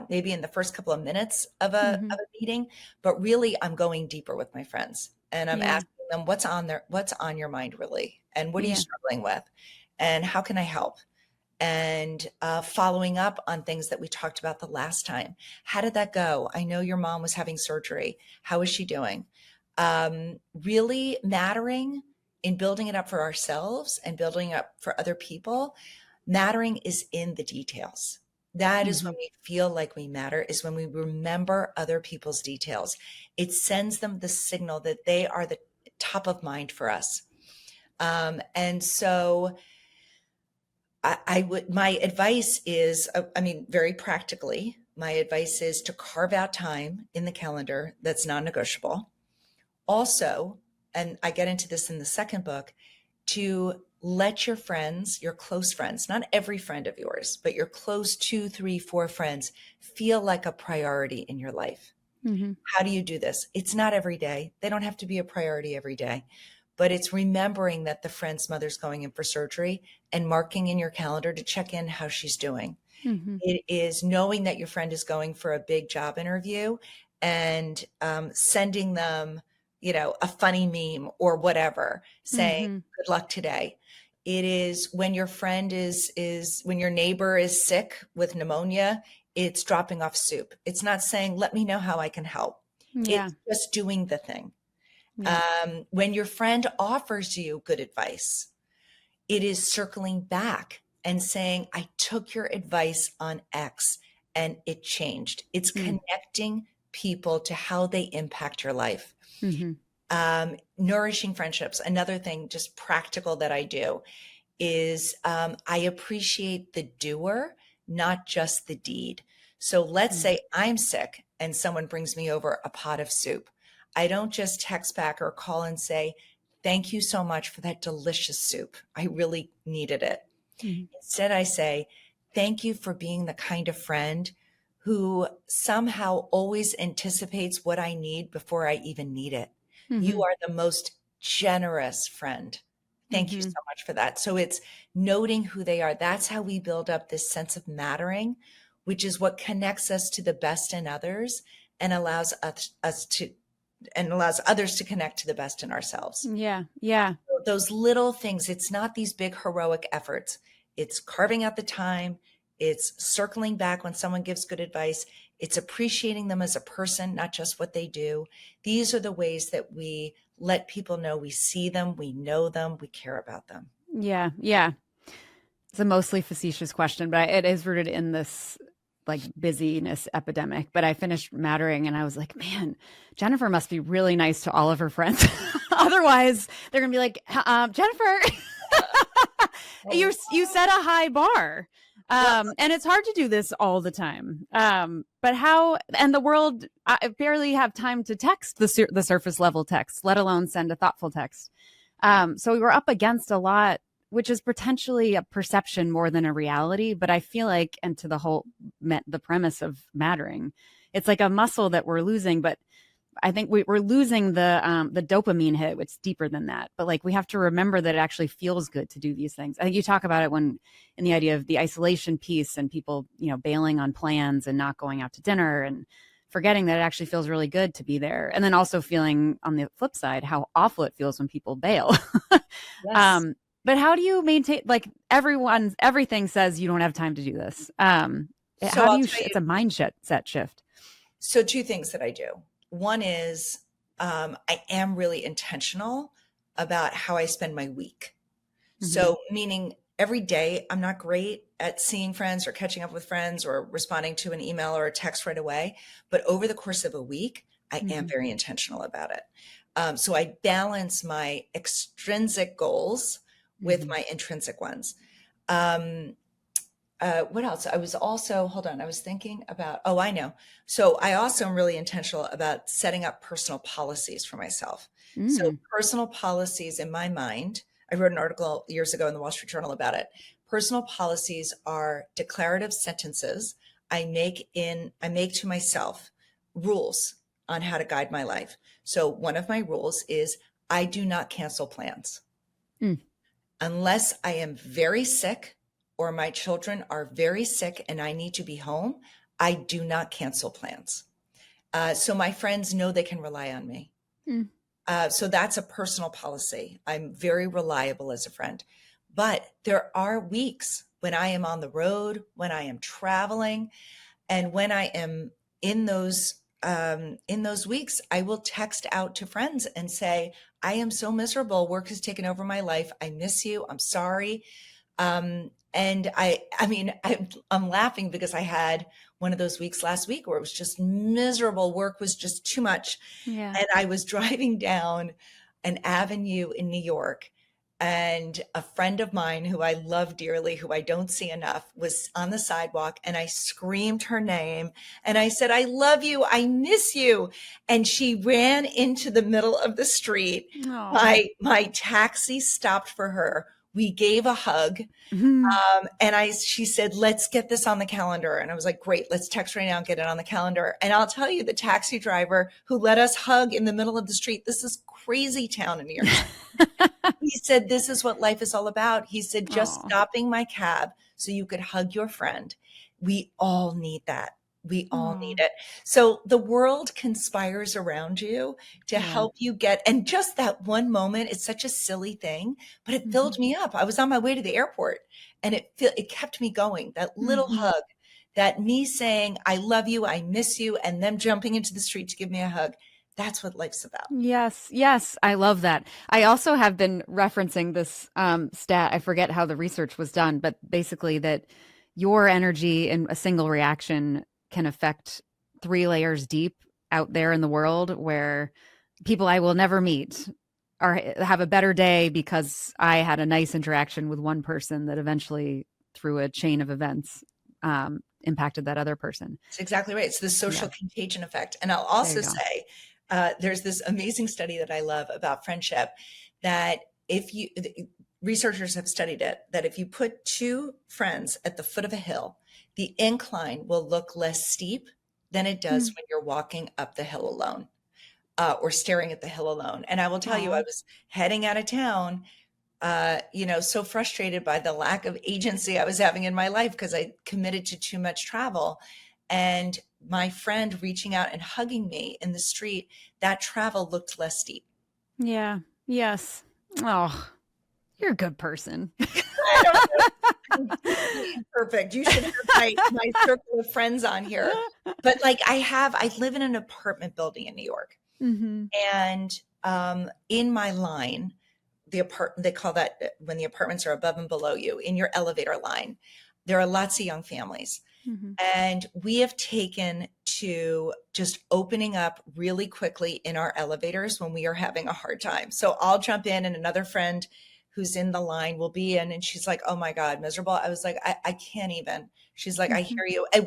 maybe in the first couple of minutes of a meeting, but really I'm going deeper with my friends, and I'm Yeah. asking them what's on your mind really, and what are you Yeah. struggling with, and how can I help? And following up on things that we talked about the last time. How did that go? I know your mom was having surgery. How is she doing? Really mattering in building it up for ourselves and building it up for other people. Mattering is in the details. That is when we feel like we matter, is when we remember other people's details. It sends them the signal that they are the top of mind for us. And so my advice is, very practically, my advice is to carve out time in the calendar that's non-negotiable. Also, and I get into this in the second book, to let your friends, your close friends, not every friend of yours, but your close 2, 3, 4 friends, feel like a priority in your life. Mm-hmm. How do you do this? It's not every day. They don't have to be a priority every day, but it's remembering that the friend's mother's going in for surgery and marking in your calendar to check in how she's doing. Mm-hmm. It is knowing that your friend is going for a big job interview and sending them, a funny meme or whatever, saying good luck today. It is when your friend when your neighbor is sick with pneumonia, it's dropping off soup. It's not saying, let me know how I can help. Yeah. It's just doing the thing. Yeah. When your friend offers you good advice, it is circling back and saying, I took your advice on X and it changed. It's connecting people to how they impact your life. Mm-hmm. Nourishing friendships. Another thing, just practical, that I do is I appreciate the doer, not just the deed. So let's say I'm sick and someone brings me over a pot of soup. I don't just text back or call and say, thank you so much for that delicious soup. I really needed it. Instead, I say, thank you for being the kind of friend who somehow always anticipates what I need before I even need it. You are the most generous friend. Thank you so much for that. So it's noting who they are. That's how we build up this sense of mattering, which is what connects us to the best in others and allows others to connect to the best in ourselves. Yeah. Yeah. So those little things, it's not these big heroic efforts. It's carving out the time. It's circling back when someone gives good advice. It's appreciating them as a person, not just what they do. These are the ways that we let people know we see them, we know them, we care about them. Yeah. Yeah. It's a mostly facetious question, but it is rooted in this like busyness epidemic. But I finished Mattering and I was like, man, Jennifer must be really nice to all of her friends. Otherwise, they're going to be like, Jennifer, you set a high bar. And it's hard to do this all the time. But how, and the world, I barely have time to text the surface level text, let alone send a thoughtful text. So we were up against a lot, which is potentially a perception more than a reality. But I feel like, and to the premise of Mattering, it's like a muscle that we're losing, but I think we're losing the dopamine hit, which is deeper than that. But like, we have to remember that it actually feels good to do these things. I think you talk about it in the idea of the isolation piece and people, bailing on plans and not going out to dinner and forgetting that it actually feels really good to be there. And then also feeling on the flip side, how awful it feels when people bail. Yes. But how do you maintain, like everything says you don't have time to do this. So How do I'll you, tell it's you, a set shift. so two things that I do. One is I am really intentional about how I spend my week. Hmm. So, meaning every day, I'm not great at seeing friends or catching up with friends or responding to an email or a text right away. But over the course of a week, I am Hmm. very intentional about it. So I balance my extrinsic goals with Hmm. my intrinsic ones. Um, what else? I was also, hold on, I was thinking about, oh, I know. So I also am really intentional about setting up personal policies for myself. So Mm. personal policies in my mind, I wrote an article years ago in the Wall Street Journal about it. Personal policies are declarative sentences I make to myself rules on how to guide my life. So one of my rules is I do not cancel plans Mm. unless I am very sick or my children are very sick and I need to be home. I do not cancel plans. So my friends know they can rely on me. Mm. So that's a personal policy. I'm very reliable as a friend. But there are weeks when I am on the road, when I am traveling, and when I am in those weeks, I will text out to friends and say, "I am so miserable. Work has taken over my life. I miss you. I'm sorry." And I mean, I'm laughing because I had one of those weeks last week where it was just miserable. Work was just too much. Yeah. And I was driving down an avenue in New York, and a friend of mine who I love dearly, who I don't see enough, was on the sidewalk, and I screamed her name and I said, "I love you. I miss you." And she ran into the middle of the street. Oh. My taxi stopped for her. We gave a hug. Mhm. She said, "Let's get this on the calendar." And I was like, "Great, let's text right now and get it on the calendar." And I'll tell you, the taxi driver who let us hug in the middle of the street, this is crazy town in New York City. He said, "This is what life is all about." He said, "Just Oh. stopping my cab so you could hug your friend. We all need that. We all need Oh. it." So the world conspires around you to Yeah. help you get, and just that one moment, it's such a silly thing, but it Hmm. filled me up. I was on my way to the airport and it kept me going. That little Hmm. hug, that me saying, "I love you, I miss you," and them jumping into the street to give me a hug. That's what life's about. Yes, yes, I love that. I also have been referencing this stat. I forget how the research was done, but basically that your energy in a single reaction can affect 3 layers deep out there in the world, where people I will never meet are have a better day because I had a nice interaction with one person that eventually, through a chain of events, impacted that other person. It's exactly right. It's the social Yeah, contagion effect. And I'll there you also go. say, there's this amazing study that I love about friendship that if you, researchers have studied it, that if you put two friends at the foot of a hill, the incline will look less steep than it does Mm. when you're walking up the hill alone, or staring at the hill alone. And I will tell you, I Aw. was heading out of town, so frustrated by the lack of agency I was having in my life because I committed to too much travel. And my friend reaching out and hugging me in the street, that travel looked less steep. Yeah. Yes. Oh, you're a good person. I don't know. I'm deeply imperfect. You should have my circle of friends on here. But like I live in an apartment building in New York. Hmm. And in my line, they call that when the apartments are above and below you, in your elevator line, there are lots of young families. Hmm. And we have taken to just opening up really quickly in our elevators when we are having a hard time. So I'll jump in and another friend who's in the line will be in and she's like, "Oh my God, miserable." I was like, I can't even. She's like, "I Hmm. hear you." And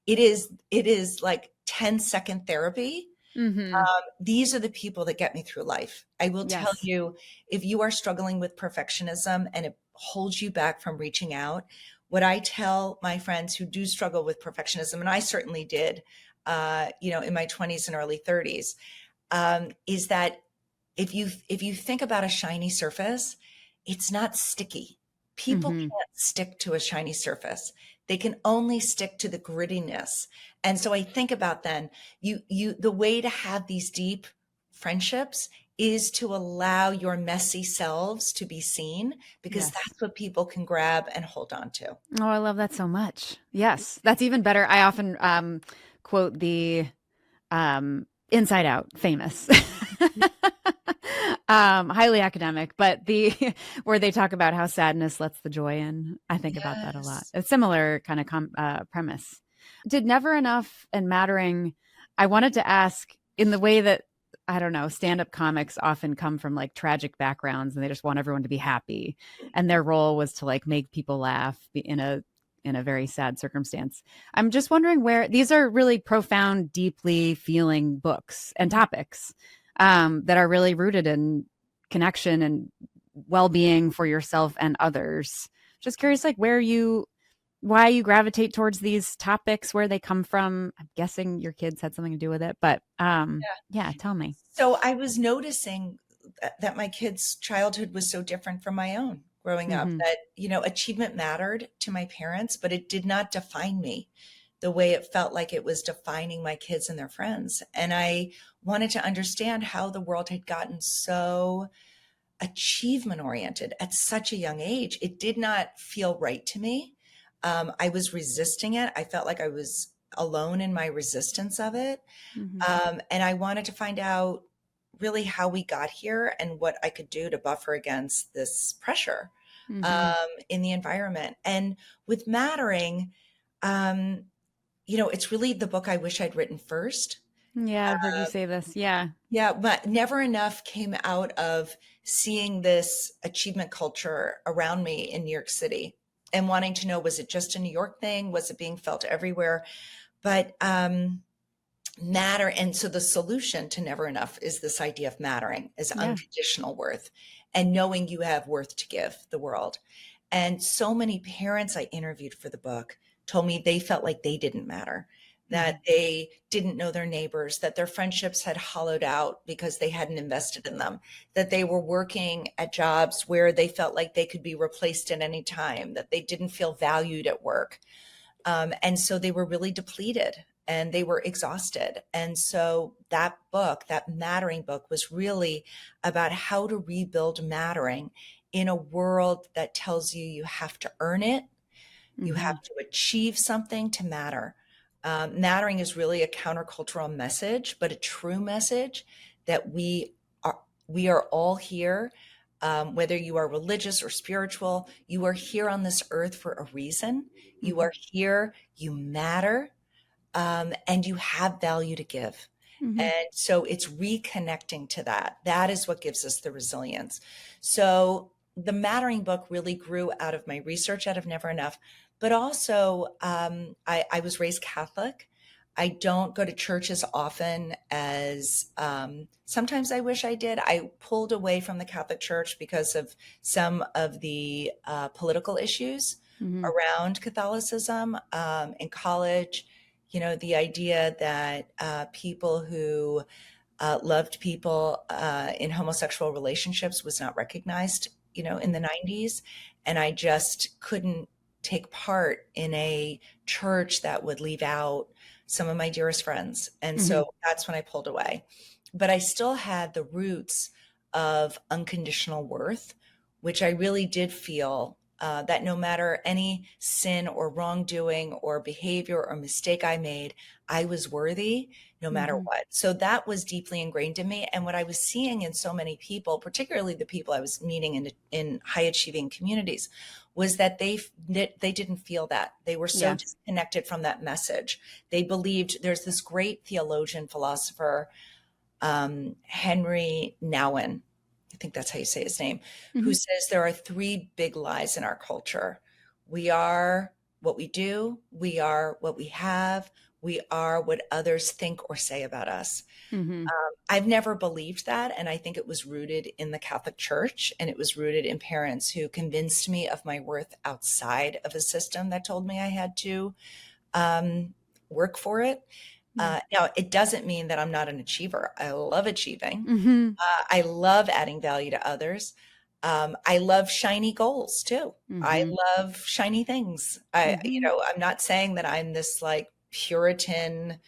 it is like 10-second therapy. Hmm. These are the people that get me through life. I will tell Yes. you, if you are struggling with perfectionism and it holds you back from reaching out, what I tell my friends who do struggle with perfectionism, and I certainly did, in my 20s and early 30s, is that if you think about a shiny surface, it's not sticky. People Hmm. can't stick to a shiny surface. They can only stick to the grittiness. And so I think about then the way to have these deep friendships is to allow your messy selves to be seen, because Yes. that's what people can grab and hold on to. Oh, I love that so much. Yes, that's even better. I often quote the Inside Out, famous, highly academic, but the where they talk about how sadness lets the joy in. I think about that a lot. Yes. A similar kind of premise. Did Never Enough and Mattering? I wanted to ask in the way that I don't know, stand-up comics often come from like tragic backgrounds and they just want everyone to be happy, and their role was to like make people laugh in a very sad circumstance. I'm just wondering where these are really profound, deeply feeling books and topics that are really rooted in connection and well-being for yourself and others. Just curious, like why you gravitate towards these topics, where they come from. I'm guessing your kids had something to do with it, but yeah, tell me. So I was noticing that my kids' childhood was so different from my own growing up, Mm-hmm. that, achievement mattered to my parents, but it did not define me the way it felt like it was defining my kids and their friends. And I wanted to understand how the world had gotten so achievement oriented at such a young age. It did not feel right to me. I was resisting it. I felt like I was alone in my resistance of it. Mm-hmm. And I wanted to find out really how we got here and what I could do to buffer against this pressure Mm-hmm. in the environment. And with Mattering, um, it's really the book I wish I'd written first. Yeah, I've heard you say this. Yeah. Yeah, but Never Enough came out of seeing this achievement culture around me in New York City and wanting to know, was it just a New York thing? Was it being felt everywhere? But matter. And so the solution to Never Enough is this idea of mattering, is Yeah. unconditional worth and knowing you have worth to give the world. And so many parents I interviewed for the book told me they felt like they didn't matter, Mm-hmm. that they didn't know their neighbors, that their friendships had hollowed out because they hadn't invested in them, that they were working at jobs where they felt like they could be replaced at any time, that they didn't feel valued at work. And so they were really depleted and they were exhausted. And so that book, that Mattering book, was really about how to rebuild mattering in a world that tells you you have to earn it, you Mm-hmm. have to achieve something to matter. Mattering is really a countercultural message, but a true message that we are all here. Whether you are religious or spiritual, you are here on this earth for a reason. You Mm-hmm. are here, you matter, and you have value to give. Mm-hmm. And so it's reconnecting to that. That is what gives us the resilience. So the Mattering book really grew out of my research, out of Never Enough, but also I was raised Catholic. I don't go to church as often as sometimes I wish I did. I pulled away from the Catholic Church because of some of the political issues Mm-hmm. around Catholicism in college. The idea that people who loved people in homosexual relationships was not recognized, in the 90s. And I just couldn't take part in a church that would leave out some of my dearest friends. And Mm-hmm. so that's when I pulled away. But I still had the roots of unconditional worth, which I really did feel that no matter any sin or wrongdoing or behavior or mistake I made, I was worthy no matter Mm-hmm. what. So that was deeply ingrained in me. And what I was seeing in so many people, particularly the people I was meeting in high achieving communities, was that they didn't feel that. They were so Yeah. disconnected from that message. They believed, there's this great theologian, philosopher, Henry Nouwen, I think that's how you say his name, Mm-hmm. who says there are three big lies in our culture. We are what we do, we are what we have, we are what others think or say about us. Mm-hmm. I've never believed that. And I think it was rooted in the Catholic Church, and it was rooted in parents who convinced me of my worth outside of a system that told me I had to work for it. Yeah. Now, it doesn't mean that I'm not an achiever. I love achieving. Mm-hmm. I love adding value to others. I love shiny goals too. I Mm-hmm. love shiny things. Mm-hmm. I'm not saying that I'm this like Puritan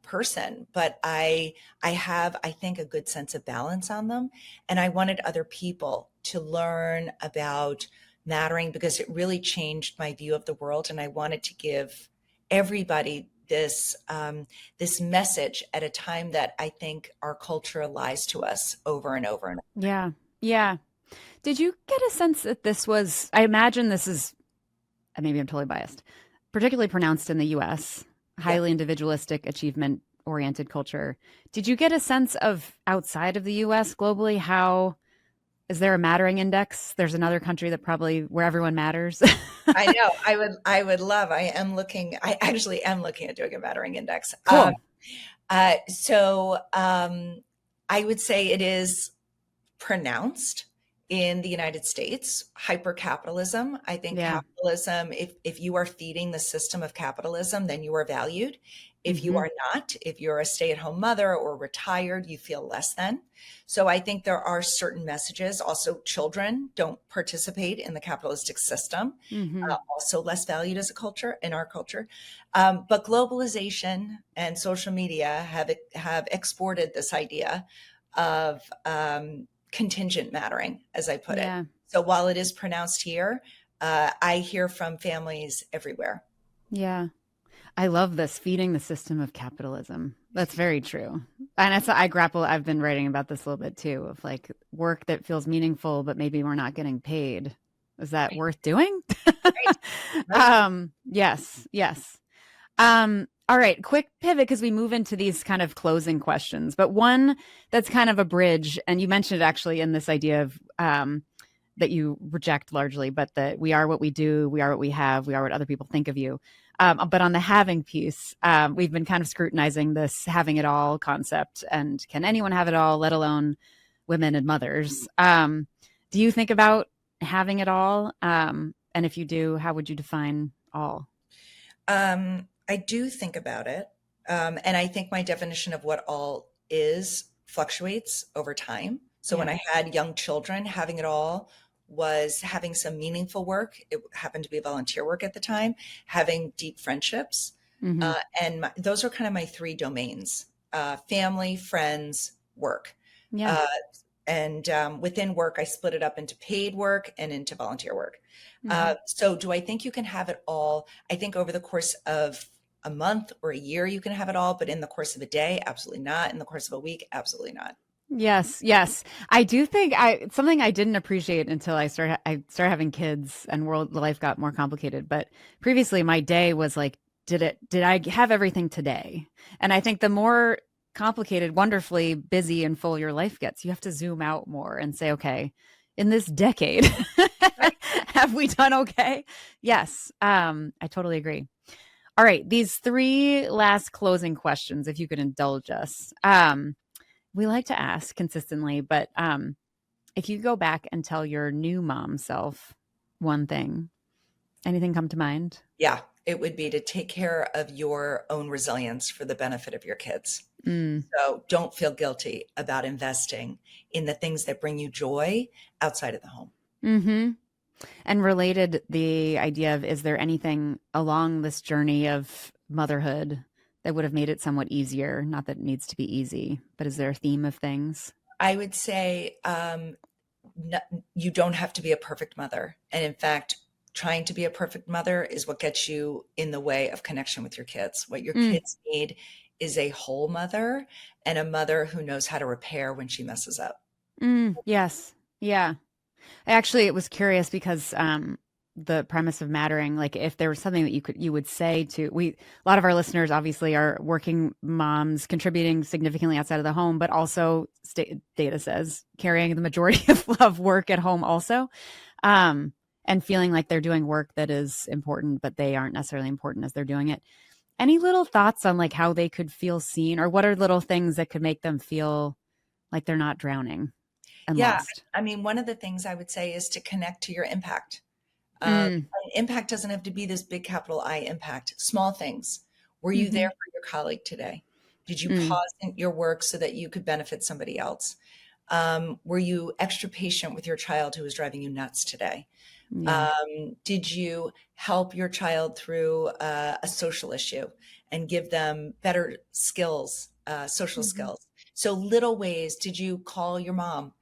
person, but I have, I think, a good sense of balance on them. And I wanted other people to learn about mattering because it really changed my view of the world. And I wanted to give everybody this message at a time that I think our culture lies to us over and over and over. Yeah. Yeah. Did you get a sense that this was, I imagine this is, maybe I'm totally biased, particularly pronounced in the US, Yeah. highly individualistic, achievement oriented culture. Did you get a sense of outside of the US globally? How is there a mattering index? There's another country that probably where everyone matters. I know. I would love. I am looking. I actually am looking at doing a mattering index. Cool. I would say it is pronounced in the United States, hypercapitalism. I think Yeah. capitalism, if you are feeding the system of capitalism, then you are valued. If you Hmm. are not, if you're a stay-at-home mother or retired, you feel less than. So I think there are certain messages. Also, children don't participate in the capitalistic system, Hmm. also less valued as a culture in our culture. But globalization and social media have exported this idea of contingent mattering, as I put it. Yeah. So while it is pronounced here, I hear from families everywhere. Yeah. I love this feeding the system of capitalism. That's very true. And it's, I grapple, I've been writing about this a little bit too, of like work that feels meaningful, but maybe we're not getting paid. Is that worth doing? Right, right. Yes, yes. All right, quick pivot because we move into these kind of closing questions, but one that's kind of a bridge, and you mentioned it actually in this idea of that you reject largely, but that we are what we do, we are what we have, we are what other people think of you. But on the having piece, we've been kind of scrutinizing this having it all concept, and can anyone have it all, let alone women and mothers? Do you think about having it all? And if you do, how would you define all? I do think about it. And I think my definition of what all is fluctuates over time. So when Yeah. I had young children, having it all was having some meaningful work. It happened to be volunteer work at the time, having deep friendships. Hmm. Those are kind of my three domains: family, friends, work. Yeah. Uh, and within work, I split it up into paid work and into volunteer work. Hmm. So, do I think you can have it all? I think over the course of a month or a year, you can have it all, but in the course of a day, absolutely not. In the course of a week, absolutely not. Yes, yes. I do think I something I didn't appreciate until I started having kids and world life got more complicated. But previously my day was like, did I have everything today? And I think the more complicated, wonderfully busy and full your life gets, you have to zoom out more and say, okay, in this decade, Right. have we done okay? Yes. I totally agree. All right, these three last closing questions, if you could indulge us. We like to ask consistently, but if you go back and tell your new mom self one thing, anything come to mind? Yeah, it would be to take care of your own resilience for the benefit of your kids. Mm. So, don't feel guilty about investing in the things that bring you joy outside of the home. Hmm. And related, the idea of is there anything along this journey of motherhood that would have made it somewhat easier? Not that it needs to be easy, but is there a theme of things? I would say you don't have to be a perfect mother. And in fact, trying to be a perfect mother is what gets you in the way of connection with your kids. What your Mm, kids need is a whole mother and a mother who knows how to repair when she messes up. yes. Yeah. Actually, it was curious because the premise of mattering, like if there was something that you would say to a lot of our listeners obviously are working moms contributing significantly outside of the home, but also data says carrying the majority of work at home also, um, and feeling like they're doing work that is important, but they aren't necessarily important as they're doing it. Any little thoughts on like how they could feel seen, or what are little things that could make them feel like they're not drowning and Yeah, lost? I mean, one of the things I would say is to connect to your impact. Mm, Impact doesn't have to be this big capital I impact. Small things. Were you there hmm. for your colleague today? Did you Mm. pause in your work so that you could benefit somebody else? Were you extra patient with your child who was driving you nuts today? Yeah. Did you help your child through a social issue and give them better skills, social Hmm. skills? So little ways. Did you call your mom?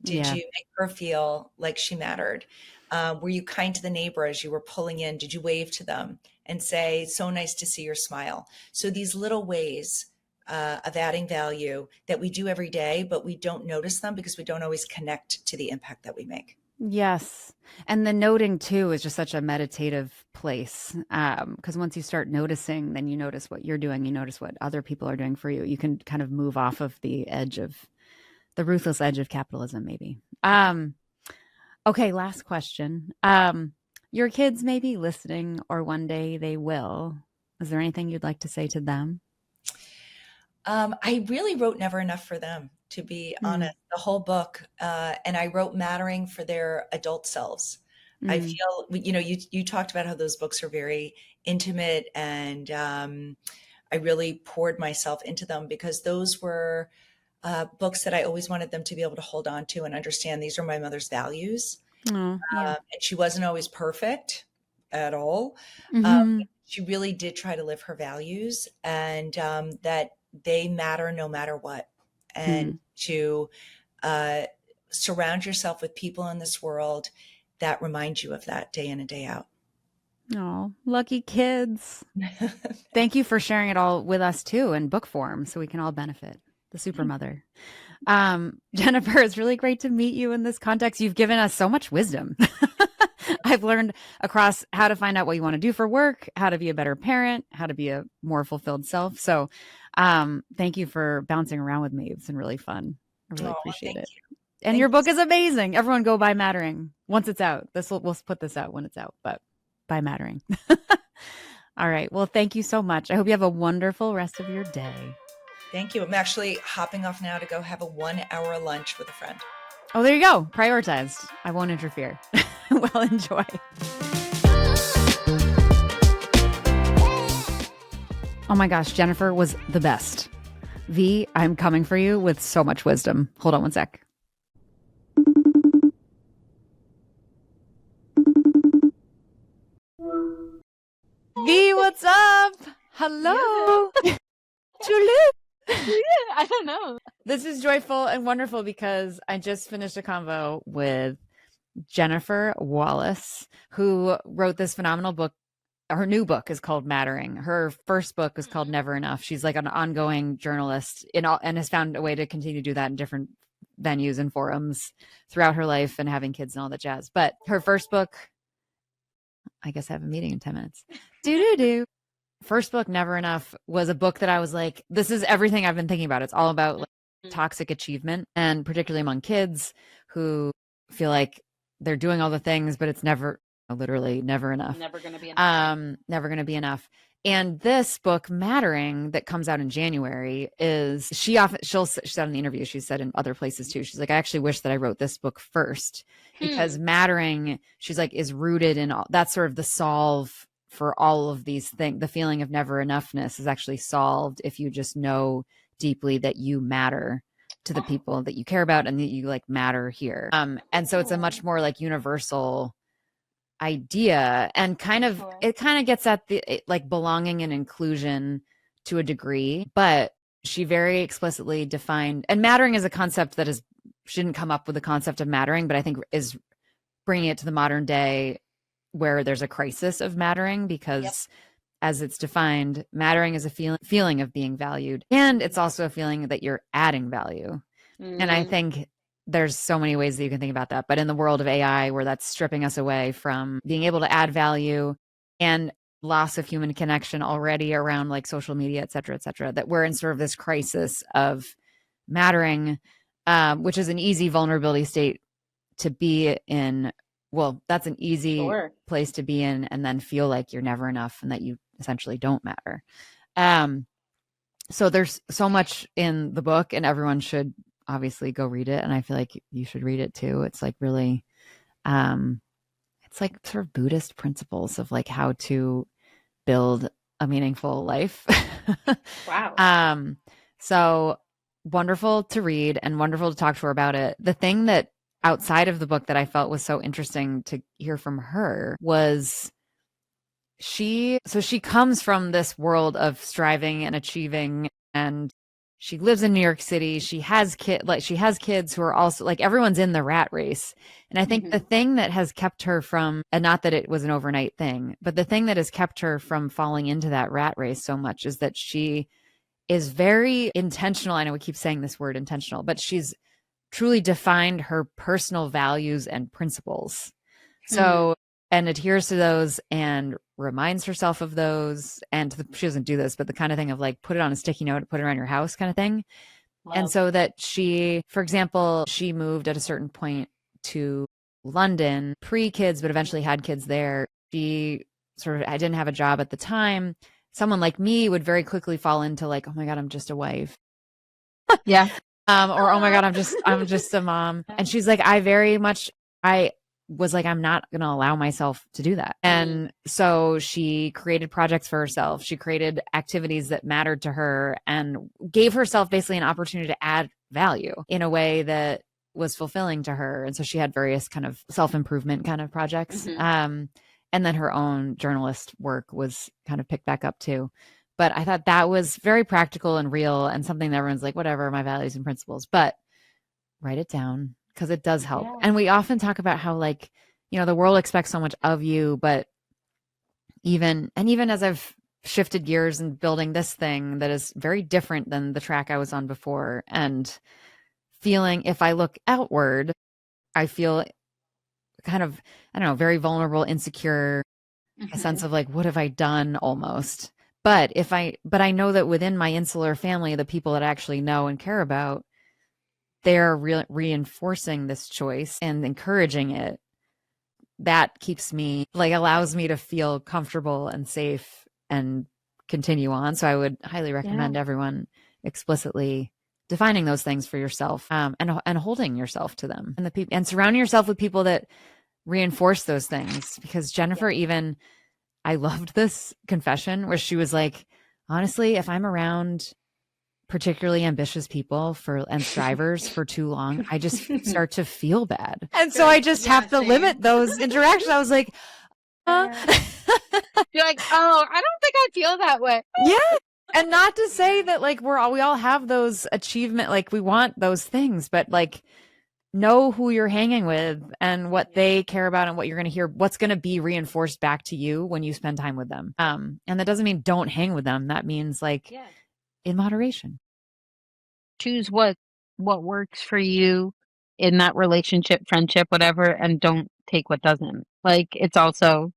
Did Yeah. you make her feel like she mattered? Were you kind to the neighbor as you were pulling in? Did you wave to them and say, "So nice to see your smile"? So these little ways of adding value that we do every day, but we don't notice them because we don't always connect to the impact that we make. Yes. And the noting too is just such a meditative place. Because once you start noticing, then you notice what you're doing, you notice what other people are doing for you. You can kind of move off of the edge of the ruthless edge of capitalism, maybe. Okay, last question. Your kids may be listening, or one day they will. Is there anything you'd like to say to them? I really wrote Never Enough for them, to be Mm, honest, the whole book. And I wrote Mattering for their adult selves. I mm, feel, you talked about how those books are very intimate, and I really poured myself into them because those were books that I always wanted them to be able to hold on to and understand these are my mother's values. oh, yeah. And she wasn't always perfect at all. Hmm. She really did try to live her values, and that they matter no matter what. And Hmm. to uh, surround yourself with people in this world that remind you of that day in and day out. Oh, lucky kids. Thank you for sharing it all with us too in book form so we can all benefit. The super mother. Jennifer, it's really great to meet you in this context. You've given us so much wisdom. I've learned across how to find out what you want to do for work, how to be a better parent, how to be a more fulfilled self. So, thank you for bouncing around with me. It's been really fun. I really Oh, appreciate thank it. you. And Thank your you. book is amazing. Everyone go buy Mattering once it's out. We'll put this out when it's out, but buy Mattering. All right. Well, thank you so much. I hope you have a wonderful rest of your day. Thank you. I'm actually hopping off now to go have a 1 hour lunch with a friend. Oh, there you go. Prioritized. I won't interfere. Well, enjoy. Oh my gosh, Jennifer was the best. V, I'm coming for you with so much wisdom. Hold on one sec. V, what's up? Hello. Julie. I don't know. This is joyful and wonderful because I just finished a convo with Jennifer Wallace, who wrote this phenomenal book. Her new book is called Mattering. Her first book is called Mhm. Never Enough. She's like an ongoing journalist and has found a way to continue to do that in different venues and forums throughout her life and having kids and all that jazz. But her first book, I guess I have a meeting in 10 minutes. Do do do. First book, Never Enough, was a book that I was like, this is everything I've been thinking about. It's all about like Mhm. toxic achievement, and particularly among kids who feel like they're doing all the things, but it's never, literally never enough. Never gonna be enough. Never going to be enough. And this book, Mattering, that comes out in January, is she said in the interview, she said in other places too, she's like, I actually wish that I wrote this book first because Hmm. Mattering, she's like, is rooted in all that's sort of the solve for all of these things. The feeling of never enoughness is actually solved if you just know deeply that you matter to the people that you care about and that you like matter here. And so it's a much more like universal idea, and Sure. it kind of gets at the like belonging and inclusion to a degree, but she very explicitly defined, and mattering is a concept that is she didn't come up with the concept of mattering, but I think is bringing it to the modern day where there's a crisis of mattering Yep. because as it's defined, mattering is a feeling of being valued, and it's also a feeling that you're adding value. And I Mm. think there's so many ways that you can think about that. But in the world of AI, where that's stripping us away from being able to add value and loss of human connection already around like social media, et cetera, that we're in sort of this crisis of mattering, which is an easy vulnerability state to be in. Well, that's an easy Sure. place to be in and then feel like you're never enough and that you essentially don't matter. Um, so there's so much in the book and everyone should obviously go read it, and I feel like you should read it too. It's like really um it's like sort of Buddhist principles of like how to build a meaningful life. Wow. um so wonderful to read and wonderful to talk to her about it. The thing that outside of the book that I felt was so interesting to hear from her was she comes from this world of striving and achieving, and she lives in New York City. She has kids who are also like, everyone's in the rat race. And I think the thing that has kept her from, and not that it was an overnight thing, but the thing that has kept her from falling into that rat race so much is that she is very intentional. I know we keep saying this word intentional, but she's truly defined her personal values and principles. So, and adheres to those and reminds herself of those. And she doesn't do this, but the kind of thing of like, put it on a sticky note, put it around your house kind of thing. Wow. And so that she, for example, she moved at a certain point to London, pre-kids, but eventually had kids there. I didn't have a job at the time. Someone like me would very quickly fall into like, oh my God, I'm just a wife. Yeah. Or, oh my God, I'm just a mom. And she's like, I was like, I'm not going to allow myself to do that. And so she created projects for herself. She created activities that mattered to her and gave herself basically an opportunity to add value in a way that was fulfilling to her. And so she had various kind of self-improvement kind of projects. And then her own journalist work was kind of picked back up too. But I thought that was very practical and real and something that everyone's like, whatever, my values and principles, but write it down because it does help. Yeah. And we often talk about how, like, you know, the world expects so much of you, but even as I've shifted gears and building this thing that is very different than the track I was on before, and feeling, if I look outward, I feel kind of, I don't know, very vulnerable, insecure, a sense of like, what have I done almost? But I know that within my insular family, the people that I actually know and care about, they're reinforcing this choice and encouraging it. That keeps me, like, allows me to feel comfortable and safe and continue on. So I would highly recommend everyone explicitly defining those things for yourself, and holding yourself to them, and surrounding yourself with people that reinforce those things. Because Jennifer, even, I loved this confession where she was like, honestly, if I'm around particularly ambitious people and strivers for too long, I just start to feel bad. And so I just have to limit those interactions. I was like, You're like, oh, I don't think I feel that way. Yeah. And not to say that like we all have those achievement, like we want those things, but like, know who you're hanging with and what they care about and what you're going to hear, what's going to be reinforced back to you when you spend time with them. And that doesn't mean don't hang with them. That means like in moderation. Choose what works for you in that relationship, friendship, whatever, and don't take what doesn't. Like, it's also,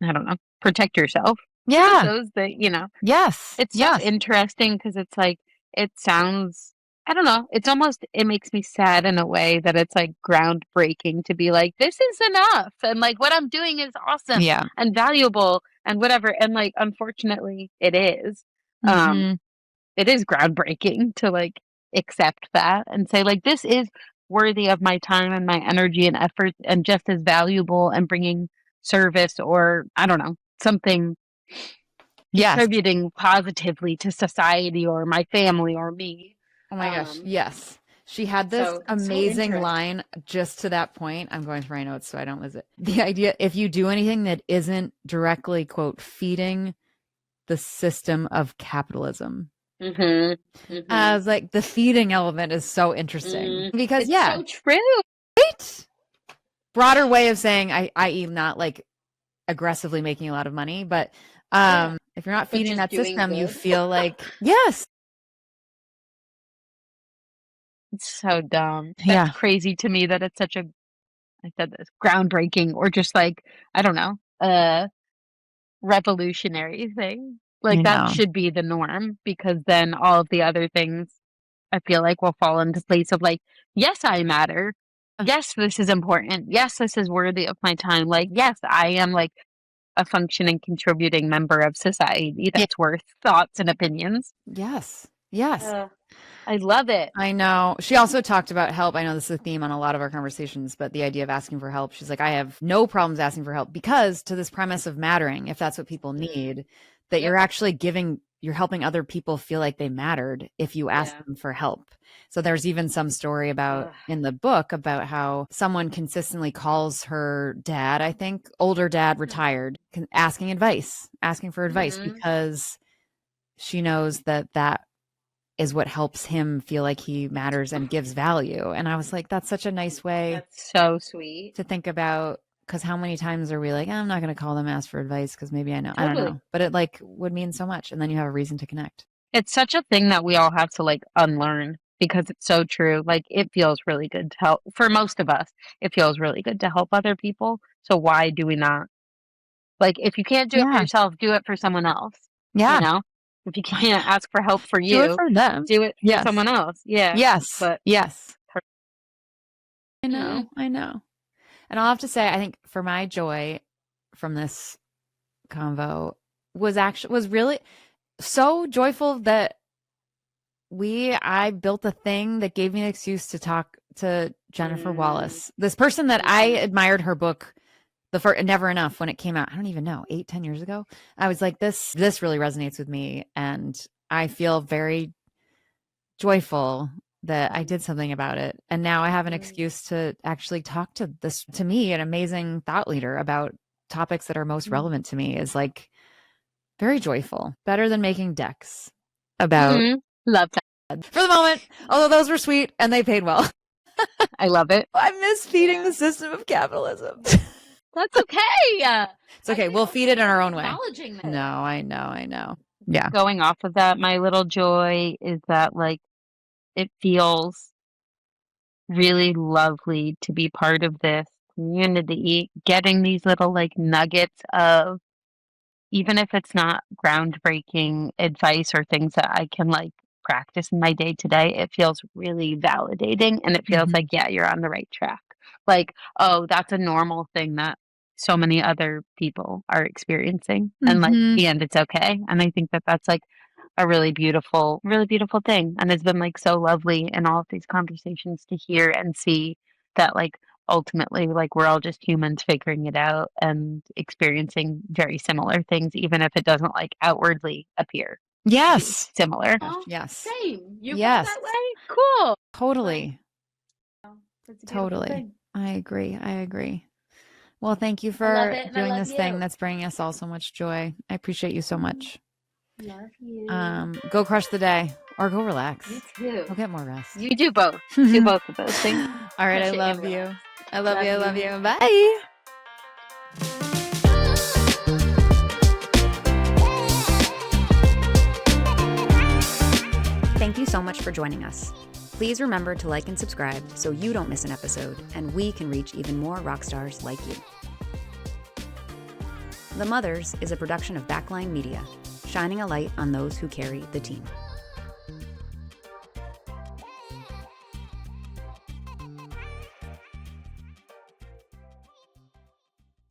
I don't know, protect yourself. Yeah. Those that, you know. Yes. It's so interesting because it's like, it sounds, I don't know, it's almost, it makes me sad in a way that it's like groundbreaking to be like, this is enough. And like, what I'm doing is awesome and valuable and whatever. And like, unfortunately, it is. It is groundbreaking to like accept that and say like, this is worthy of my time and my energy and effort and just as valuable and bringing service or, I don't know, something contributing positively to society or my family or me. Oh my gosh. Yes. She had this amazing line just to that point. I'm going through my notes so I don't lose it. The idea, if you do anything that isn't directly, quote, feeding the system of capitalism. I was like, the feeding element is so interesting because it's so true. Right? Broader way of saying, i.e. not like aggressively making a lot of money, but if you're not feeding that system, you feel like, yes. It's so dumb. That's crazy to me that it's such a, I said this, groundbreaking or just like, I don't know, revolutionary thing. Like that should be the norm because then all of the other things I feel like will fall into place of like, yes, I matter. Yes, this is important. Yes, this is worthy of my time. Like, yes, I am like a functioning, contributing member of society that's worth thoughts and opinions. Yes. I love it. I know. She also talked about help. I know this is a theme on a lot of our conversations, but the idea of asking for help, she's like, I have no problems asking for help because to this premise of mattering, if that's what people need, that you're actually giving you're helping other people feel like they mattered if you ask them for help. So there's even some story about in the book about how someone consistently calls her dad, I think, older dad, retired, asking for advice because she knows that that is what helps him feel like he matters and gives value. And I was like, that's such a nice way. That's so sweet to think about, because how many times are we like, I'm not going to call them, ask for advice because maybe I know. Totally. I don't know. But it like would mean so much. And then you have a reason to connect. It's such a thing that we all have to like unlearn because it's so true. Like it feels really good to help. For most of us, it feels really good to help other people. So why do we not? Like if you can't do it for yourself, do it for someone else. Yeah. You know? If you can't ask for help for you, do it for them. Do it for someone else. Yeah. Yes. But yes. I know. I know. And I'll have to say, I think for my joy from this convo was really so joyful that I built a thing that gave me an excuse to talk to Jennifer Wallace, this person that I admired her book, the first Never Enough, when it came out. I don't even know, 8-10 years ago. I was like, this really resonates with me. And I feel very joyful that I did something about it. And now I have an excuse to actually talk to me, an amazing thought leader, about topics that are most relevant to me, is like very joyful. Better than making decks about love that. For the moment, although those were sweet and they paid well. I love it. I miss feeding the system of capitalism. That's okay. It's okay. We'll feed it in our own way. No, I know. Yeah. Going off of that, my little joy is that like it feels really lovely to be part of this community, getting these little like nuggets of, even if it's not groundbreaking advice or things that I can like practice in my day to day, it feels really validating and it feels like, yeah, you're on the right track. Like, oh, that's a normal thing that so many other people are experiencing and like, and it's okay. And I think that that's like a really beautiful thing. And it's been like so lovely in all of these conversations to hear and see that like ultimately like we're all just humans figuring it out and experiencing very similar things, even if it doesn't like outwardly appear similar. Yes. Same. You feel that way? Cool. Totally. Totally. Thing. I agree. Well, thank you for doing this thing that's bringing us all so much joy. I appreciate you so much. Love you. Go crush the day or go relax. You too. Go get more rest. You do both. Do both of those things. All right. I love you. I love you. Bye. Thank you so much for joining us. Please remember to like and subscribe so you don't miss an episode and we can reach even more rock stars like you. The Mothers is a production of Backline Media, shining a light on those who carry the team.